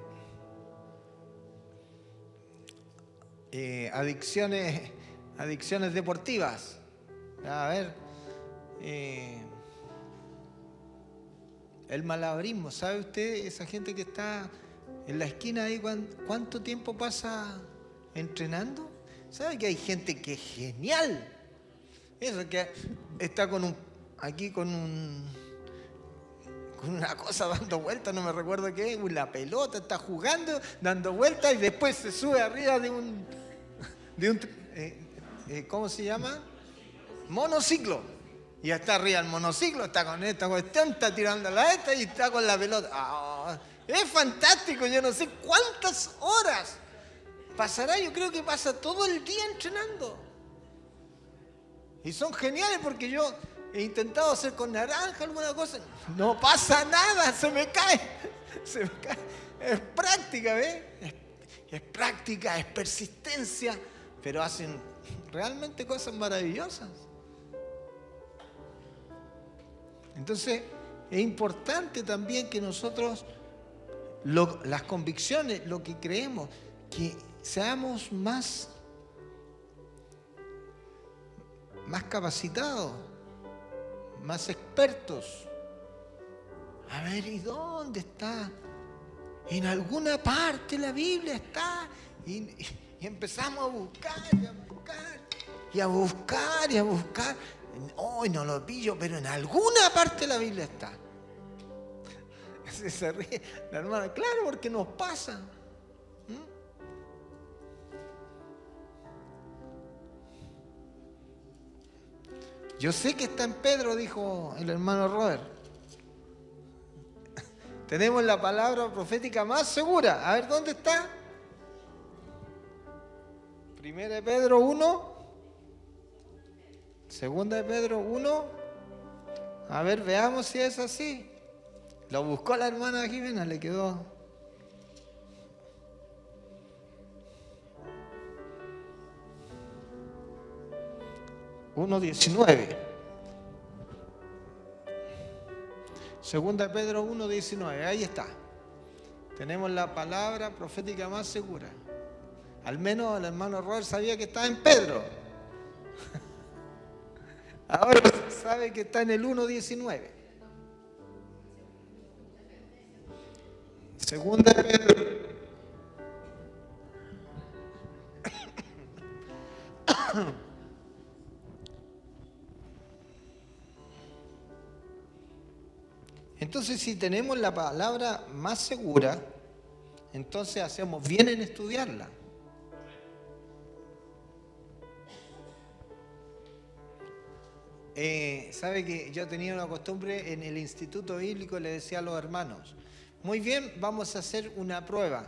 adicciones deportivas. A ver, el malabarismo, ¿sabe usted? Esa gente que está en la esquina ahí, ¿cuánto tiempo pasa entrenando? ¿Sabe que hay gente que es genial? Eso que está con una cosa dando vueltas, no me recuerdo qué, la pelota, está jugando, dando vueltas y después se sube arriba de un ¿cómo se llama? Monociclo. Y está arriba el monociclo, está con esta cuestión, está tirando la esta y está con la pelota. Oh, es fantástico, yo no sé cuántas horas pasará, yo creo que pasa todo el día entrenando. Y son geniales porque yo he intentado hacer con naranja alguna cosa, no pasa nada, se me cae. Es práctica, ¿ves? Es práctica, es persistencia, pero hacen realmente cosas maravillosas. Entonces, es importante también que nosotros, las convicciones, lo que creemos, que seamos más capacitados, más expertos. A ver, ¿y dónde está? En alguna parte la Biblia está. Y empezamos a buscar y a buscar y a buscar y a buscar. Hoy no lo pillo, pero en alguna parte la Biblia está. Se ríe la hermana. Claro, porque nos pasa. Yo sé que está en Pedro, dijo el hermano Robert. Tenemos la palabra profética más segura. A ver, ¿dónde está? Primera de Pedro 1. Segunda de Pedro 1. A ver, veamos si es así. Lo buscó la hermana Jimena, le quedó. (1:19). Segunda de Pedro 1:19. Ahí está. Tenemos la palabra profética más segura. Al menos el hermano Robert sabía que estaba en Pedro. Ahora sabe que está en el 1:19. Segunda de Pedro Entonces, si tenemos la palabra más segura, entonces hacemos bien en estudiarla. Sabe que yo tenía una costumbre en el instituto bíblico, le decía a los hermanos, muy bien, vamos a hacer una prueba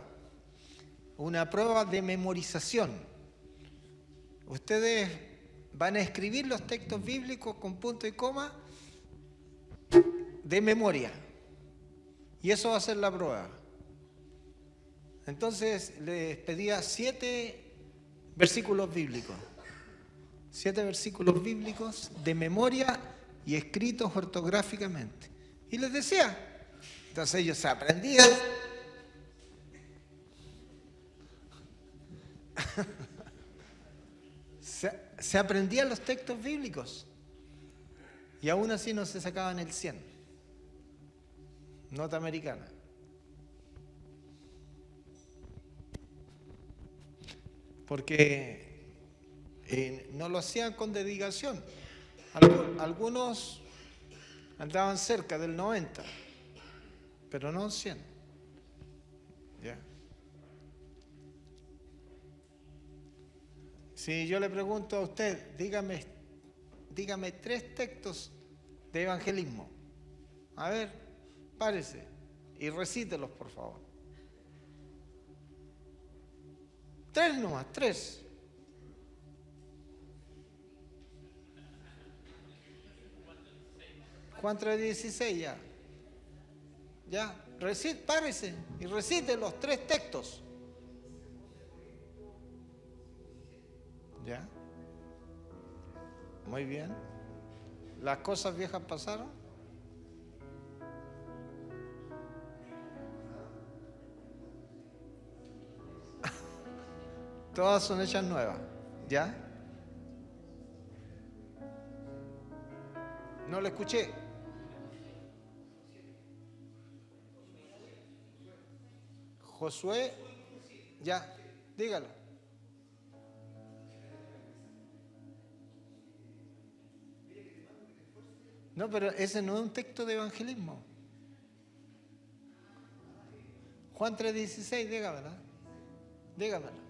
de memorización. Ustedes van a escribir los textos bíblicos con punto y coma de memoria. Y eso va a ser la prueba. Entonces les pedía 7 versículos bíblicos. 7 versículos bíblicos de memoria y escritos ortográficamente. Y les decía. Entonces ellos se aprendían. Se aprendían los textos bíblicos. Y aún así no se sacaban el 100. Nota americana. Porque no lo hacían con dedicación. Algunos andaban cerca del 90, pero no 100. ¿Ya? Si yo le pregunto a usted, dígame 3 textos de evangelismo. A ver, párese y recítelos, por favor. 3 nomás, 3. Juan 3:16 ya. Ya, párese y recite los 3 textos. ¿Ya? Muy bien. ¿Las cosas viejas pasaron? Todas son hechas nuevas. ¿Ya? No lo escuché. Josué, ya, dígalo. No, pero ese no es un texto de evangelismo. Juan 3:16, dígamelo. Dígamelo.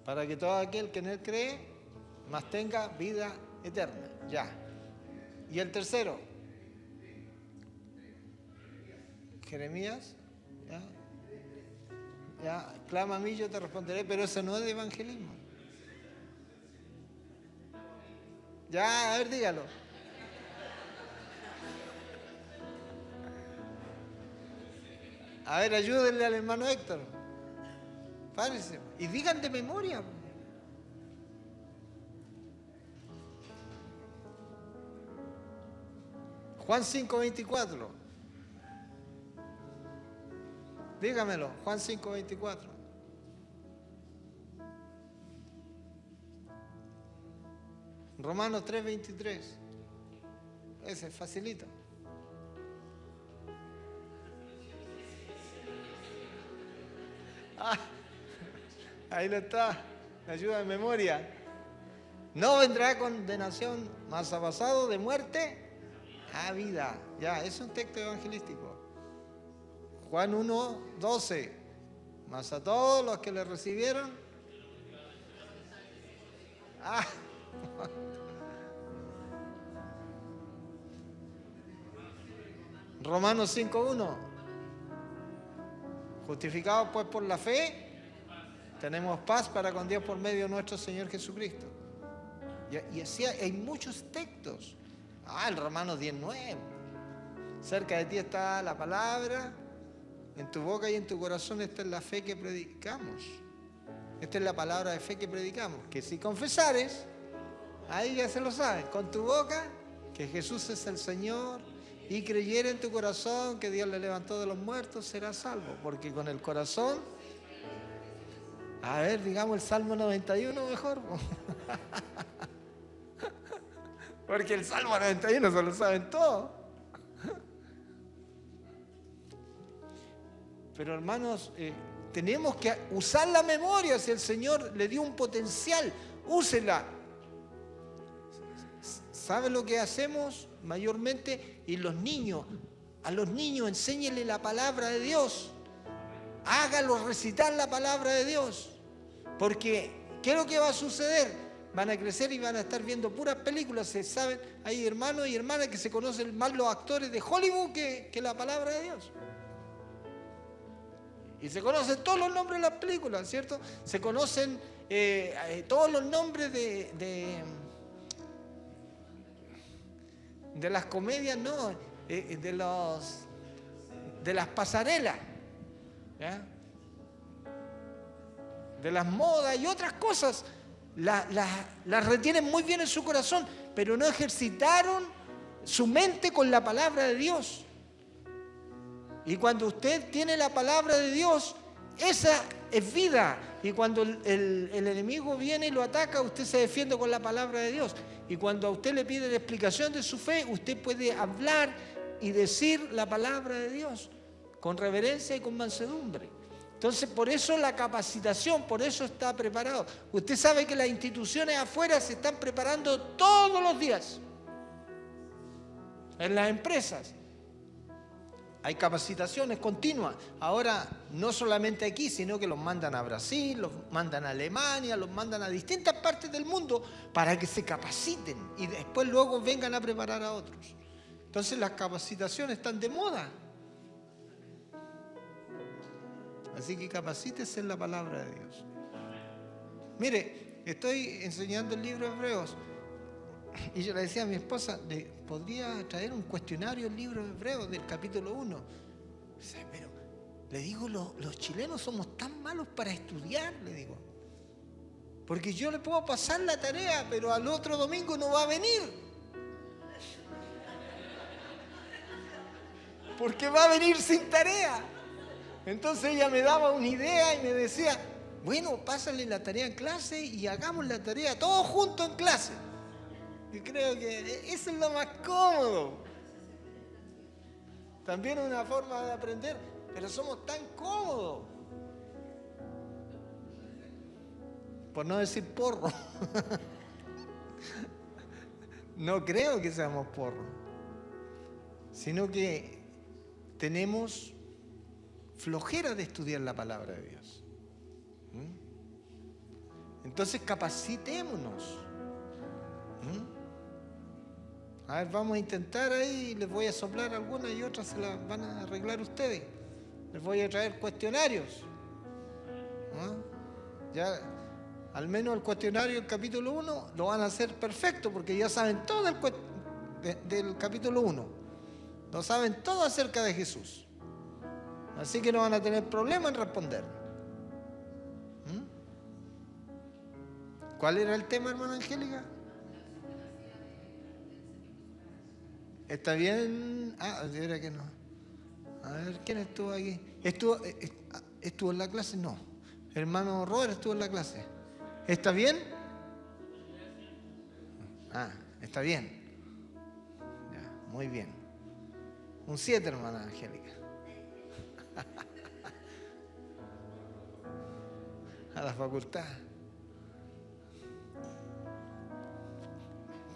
Para que todo aquel que en él cree, más tenga vida eterna. Ya. ¿Y el tercero? Jeremías. Ya. Ya. Clama a mí, yo te responderé, pero eso no es de evangelismo. Ya, a ver, dígalo. A ver, ayúdenle al hermano Héctor. Párese. Y digan de memoria. Juan 5:24. Dígamelo, Juan 5:24. Romanos 3:23. Ese es facilito. Ahí lo está, ayuda de memoria. No vendrá condenación, mas ha pasado de muerte a vida. Ya, es un texto evangelístico. Juan 1:12. Mas a todos los que le recibieron. Romanos 5:1. Justificados pues por la fe, tenemos paz para con Dios por medio de nuestro Señor Jesucristo. Y así hay muchos textos. El Romanos 10:9. Cerca de ti está la palabra, en tu boca y en tu corazón está la fe que predicamos. Esta es la palabra de fe que predicamos. Que si confesares, ahí ya se lo saben, con tu boca, que Jesús es el Señor, y creyere en tu corazón que Dios le levantó de los muertos, serás salvo. Porque con el corazón, a ver, digamos el Salmo 91 mejor. Porque el Salmo 91 se lo saben todos. Pero hermanos, tenemos que usar la memoria. Si el Señor le dio un potencial, úsela. ¿Sabe lo que hacemos mayormente? Y a los niños enséñenle la palabra de Dios. Hágalos recitar la palabra de Dios. Porque, ¿qué es lo que va a suceder? Van a crecer y van a estar viendo puras películas. Se saben, hay hermanos y hermanas que se conocen más los actores de Hollywood que la palabra de Dios. Y se conocen todos los nombres de las películas, ¿cierto? Se conocen todos los nombres de las comedias, no, de las pasarelas, ¿ya? De las modas y otras cosas. Las retienen muy bien en su corazón, pero no ejercitaron su mente con la palabra de Dios. Y cuando usted tiene la palabra de Dios, esa es vida. Y cuando el enemigo viene y lo ataca, usted se defiende con la palabra de Dios. Y cuando a usted le pide la explicación de su fe, usted puede hablar y decir la palabra de Dios con reverencia y con mansedumbre. Entonces, por eso la capacitación, por eso está preparado. Usted sabe que las instituciones afuera se están preparando todos los días. En las empresas hay capacitaciones continuas. Ahora, no solamente aquí, sino que los mandan a Brasil, los mandan a Alemania, los mandan a distintas partes del mundo para que se capaciten y después luego vengan a preparar a otros. Entonces, las capacitaciones están de moda. Así que capacítese en la palabra de Dios. Mire, estoy enseñando el libro de Hebreos y yo le decía a mi esposa, ¿podría traer un cuestionario el libro de Hebreos del capítulo 1? Pero le digo, los chilenos somos tan malos para estudiar, le digo. Porque yo le puedo pasar la tarea, pero al otro domingo no va a venir. Porque va a venir sin tarea. Entonces ella me daba una idea y me decía, bueno, pásale la tarea en clase y hagamos la tarea todos juntos en clase. Y creo que eso es lo más cómodo. También una forma de aprender, pero somos tan cómodos. Por no decir porro. No creo que seamos porros, sino que tenemos flojera de estudiar la palabra de Dios. Entonces capacitémonos. A ver, vamos a intentar ahí, les voy a soplar algunas y otras se las van a arreglar ustedes. Les voy a traer cuestionarios. Ya, al menos el cuestionario del capítulo 1 lo van a hacer perfecto porque ya saben todo del capítulo 1. Lo saben todo acerca de Jesús. Así que no van a tener problema en responder. ¿Cuál era el tema, hermana Angélica? ¿Está bien? De verdad que no. A ver, ¿quién estuvo aquí? ¿Estuvo en la clase? No. Hermano Robert estuvo en la clase. ¿Está bien? Está bien. Ya, muy bien. Un 7, hermana Angélica. A la facultad.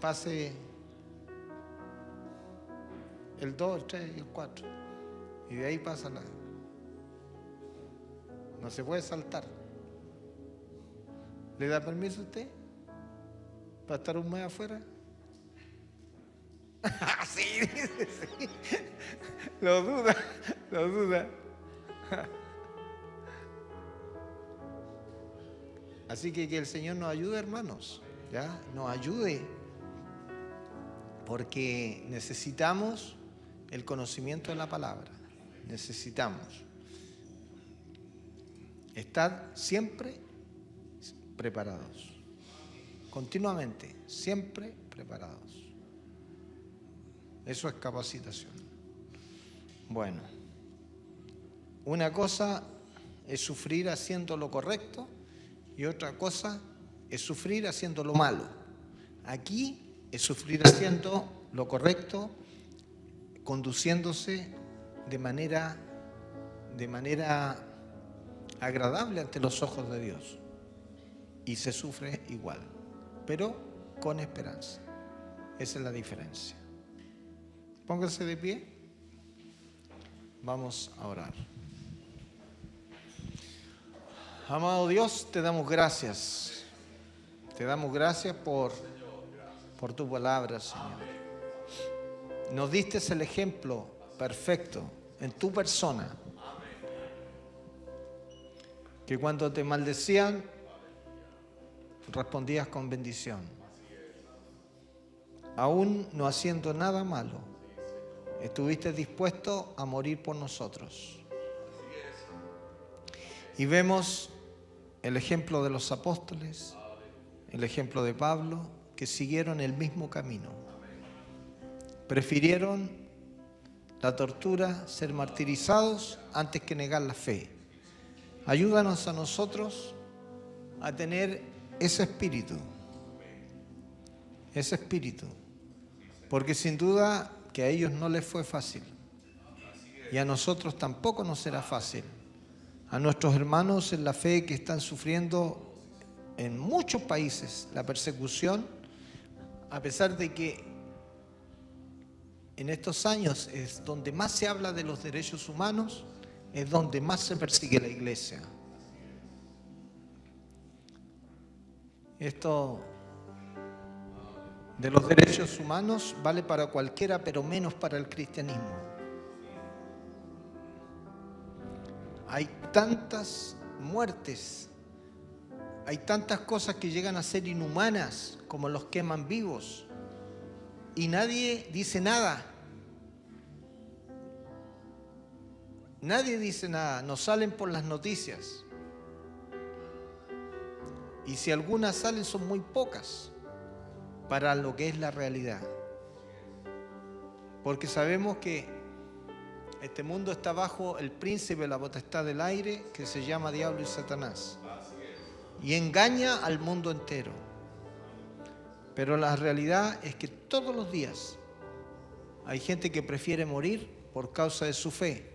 Pase el 2, el 3 y el 4. Y de ahí pasa nada. No se puede saltar. ¿Le da permiso a usted para estar un mes afuera? Sí, dice, sí. Lo duda. Así que el Señor nos ayude, hermanos, ¿ya? Nos ayude, porque necesitamos el conocimiento de la palabra. Necesitamos. Estad siempre preparados. Continuamente, siempre preparados. Eso es capacitación. Bueno, una cosa es sufrir haciendo lo correcto y otra cosa es sufrir haciendo lo malo. Aquí es sufrir haciendo lo correcto, conduciéndose de manera agradable ante los ojos de Dios. Y se sufre igual, pero con esperanza. Esa es la diferencia. Pónganse de pie. Vamos a orar. Amado Dios, te damos gracias. Te damos gracias por tu palabra, Señor. Nos diste el ejemplo perfecto en tu persona. Que cuando te maldecían, respondías con bendición. Aún no haciendo nada malo, estuviste dispuesto a morir por nosotros. Y vemos el ejemplo de los apóstoles, el ejemplo de Pablo, que siguieron el mismo camino. Prefirieron la tortura, ser martirizados, antes que negar la fe. Ayúdanos a nosotros a tener ese espíritu, porque sin duda que a ellos no les fue fácil y a nosotros tampoco nos será fácil. A nuestros hermanos en la fe que están sufriendo en muchos países la persecución, a pesar de que en estos años es donde más se habla de los derechos humanos, es donde más se persigue la iglesia. Esto de los derechos humanos vale para cualquiera, pero menos para el cristianismo. Hay tantas muertes, hay tantas cosas que llegan a ser inhumanas, como los queman vivos, y nadie dice nada. Nadie dice nada, no salen por las noticias. Y si algunas salen, son muy pocas para lo que es la realidad. Porque sabemos que este mundo está bajo el príncipe de la potestad del aire, que se llama Diablo y Satanás. Y engaña al mundo entero. Pero la realidad es que todos los días hay gente que prefiere morir por causa de su fe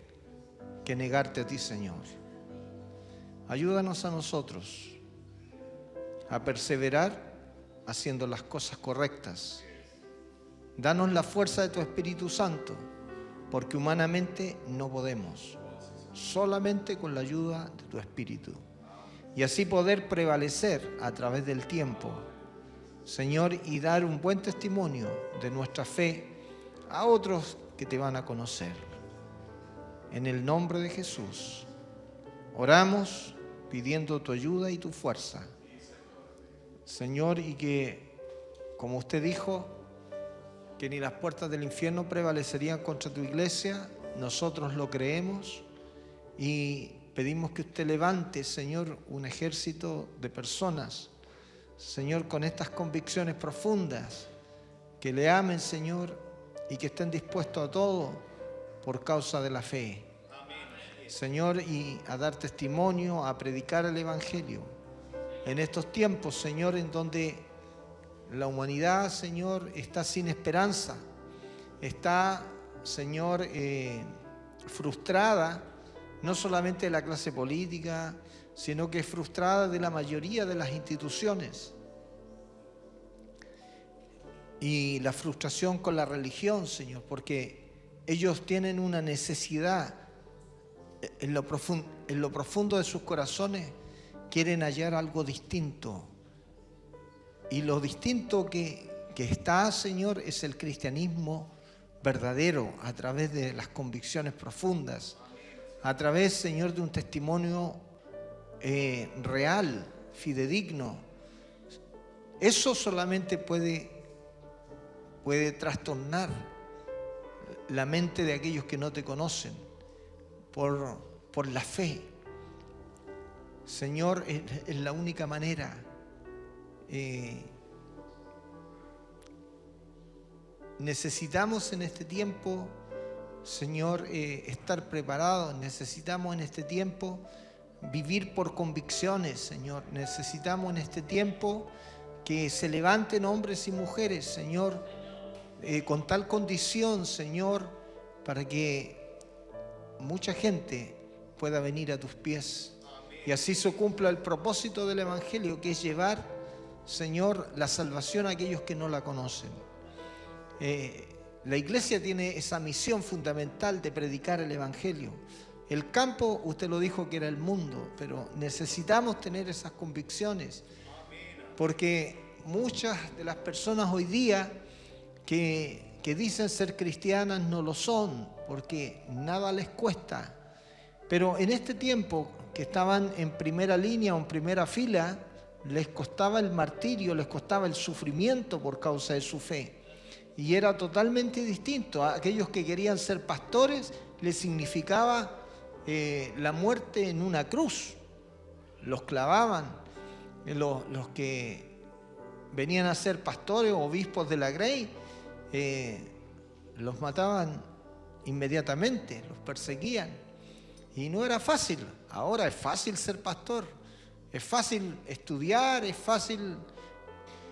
que negarte a ti, Señor. Ayúdanos a nosotros a perseverar haciendo las cosas correctas. Danos la fuerza de tu Espíritu Santo, porque humanamente no podemos, solamente con la ayuda de tu Espíritu. Y así poder prevalecer a través del tiempo, Señor, y dar un buen testimonio de nuestra fe a otros que te van a conocer. En el nombre de Jesús, oramos pidiendo tu ayuda y tu fuerza, Señor, y que, como usted dijo, que ni las puertas del infierno prevalecerían contra tu iglesia. Nosotros lo creemos y pedimos que usted levante, Señor, un ejército de personas, Señor, con estas convicciones profundas, que le amen, Señor, y que estén dispuestos a todo por causa de la fe. Señor, y a dar testimonio, a predicar el Evangelio. En estos tiempos, Señor, en donde la humanidad, Señor, está sin esperanza, está, Señor, frustrada, no solamente de la clase política, sino que es frustrada de la mayoría de las instituciones. Y la frustración con la religión, Señor, porque ellos tienen una necesidad en lo profundo de sus corazones, quieren hallar algo distinto. Y lo distinto que está, Señor, es el cristianismo verdadero, a través de las convicciones profundas, a través, Señor, de un testimonio real, fidedigno. Eso solamente puede trastornar la mente de aquellos que no te conocen por la fe. Señor, es la única manera. Necesitamos en este tiempo, Señor, estar preparados. Necesitamos en este tiempo vivir por convicciones, Señor. Necesitamos en este tiempo que se levanten hombres y mujeres, Señor, con tal condición, Señor, para que mucha gente pueda venir a tus pies y así se cumpla el propósito del Evangelio, que es llevar, Señor, la salvación a aquellos que no la conocen. La iglesia tiene esa misión fundamental de predicar el Evangelio. El campo, usted lo dijo que era el mundo, pero necesitamos tener esas convicciones, porque muchas de las personas hoy día que dicen ser cristianas no lo son, porque nada les cuesta. Pero en este tiempo que estaban en primera línea o en primera fila, les costaba el martirio, les costaba el sufrimiento por causa de su fe. Y era totalmente distinto. A aquellos que querían ser pastores les significaba la muerte en una cruz. Los clavaban. Los que venían a ser pastores o obispos de la Grey, los mataban inmediatamente, los perseguían. Y no era fácil. Ahora es fácil ser pastor. Es fácil estudiar, es fácil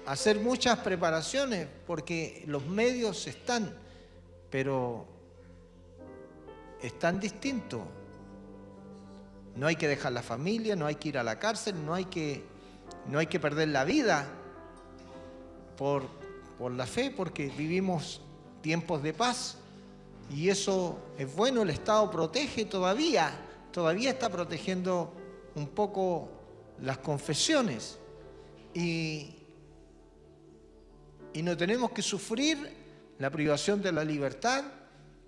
hacer muchas preparaciones porque los medios están, pero es tan distinto. No hay que dejar la familia, no hay que ir a la cárcel, no hay que perder la vida por la fe, porque vivimos tiempos de paz y eso es bueno. El Estado protege todavía está protegiendo un poco las confesiones y no tenemos que sufrir la privación de la libertad,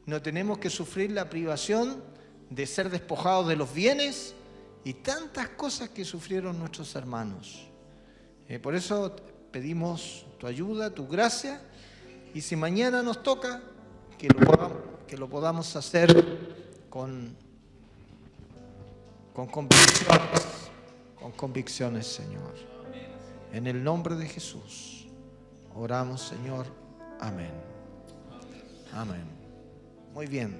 no tenemos que sufrir la privación de ser despojados de los bienes y tantas cosas que sufrieron nuestros hermanos. Por eso pedimos tu ayuda, tu gracia, y si mañana nos toca, que lo podamos hacer con convicciones, Señor. En el nombre de Jesús oramos, Señor. Amén. Amén. Muy bien.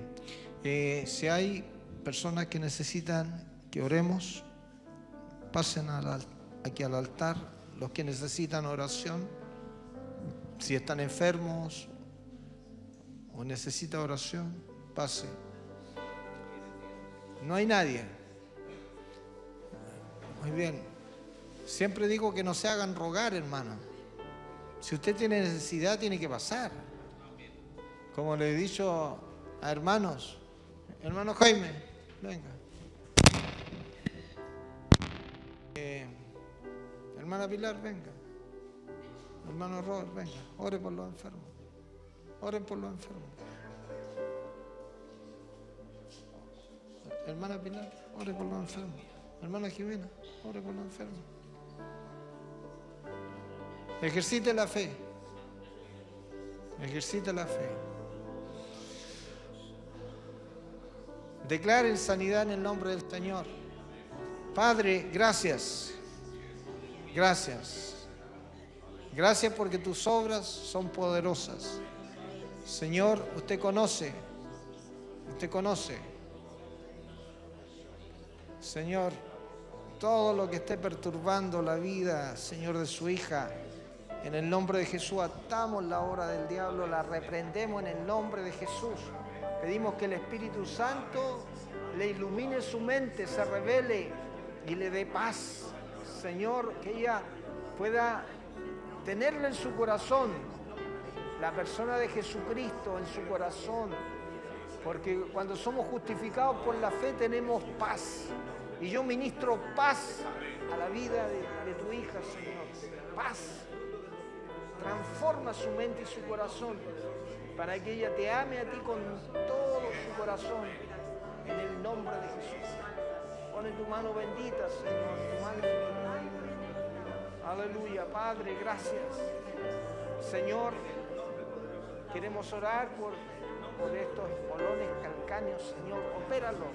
Si hay personas que necesitan que oremos, pasen aquí al altar. Los que necesitan oración, si están enfermos o necesitan oración, pase. No hay nadie. Muy bien. Siempre digo que no se hagan rogar, hermano. Si usted tiene necesidad, tiene que pasar. Como le he dicho a hermanos, hermano Jaime, venga. Hermana Pilar, venga. Hermano Robert, venga. Ore por los enfermos. Oren por los enfermos. Hermana Pilar, ore por los enfermos. Hermana Jimena, ore por los enfermos. Ejercite la fe. Ejercite la fe. Declaren sanidad en el nombre del Señor. Padre, gracias. Gracias. Gracias porque tus obras son poderosas. Señor, usted conoce. Usted conoce. Señor, todo lo que esté perturbando la vida, Señor, de su hija, en el nombre de Jesús atamos la obra del diablo, la reprendemos en el nombre de Jesús. Pedimos que el Espíritu Santo le ilumine su mente, se revele y le dé paz. Señor, que ella pueda tenerle en su corazón la persona de Jesucristo en su corazón, porque cuando somos justificados por la fe tenemos paz. Y yo ministro paz a la vida de tu hija, Señor. Paz. Transforma su mente y su corazón para que ella te ame a ti con todo su corazón, en el nombre de Jesús. Pone tu mano bendita, Señor, tu mano. Aleluya, Padre, gracias. Señor, queremos orar por estos espolones calcáneos, Señor. Opéralos.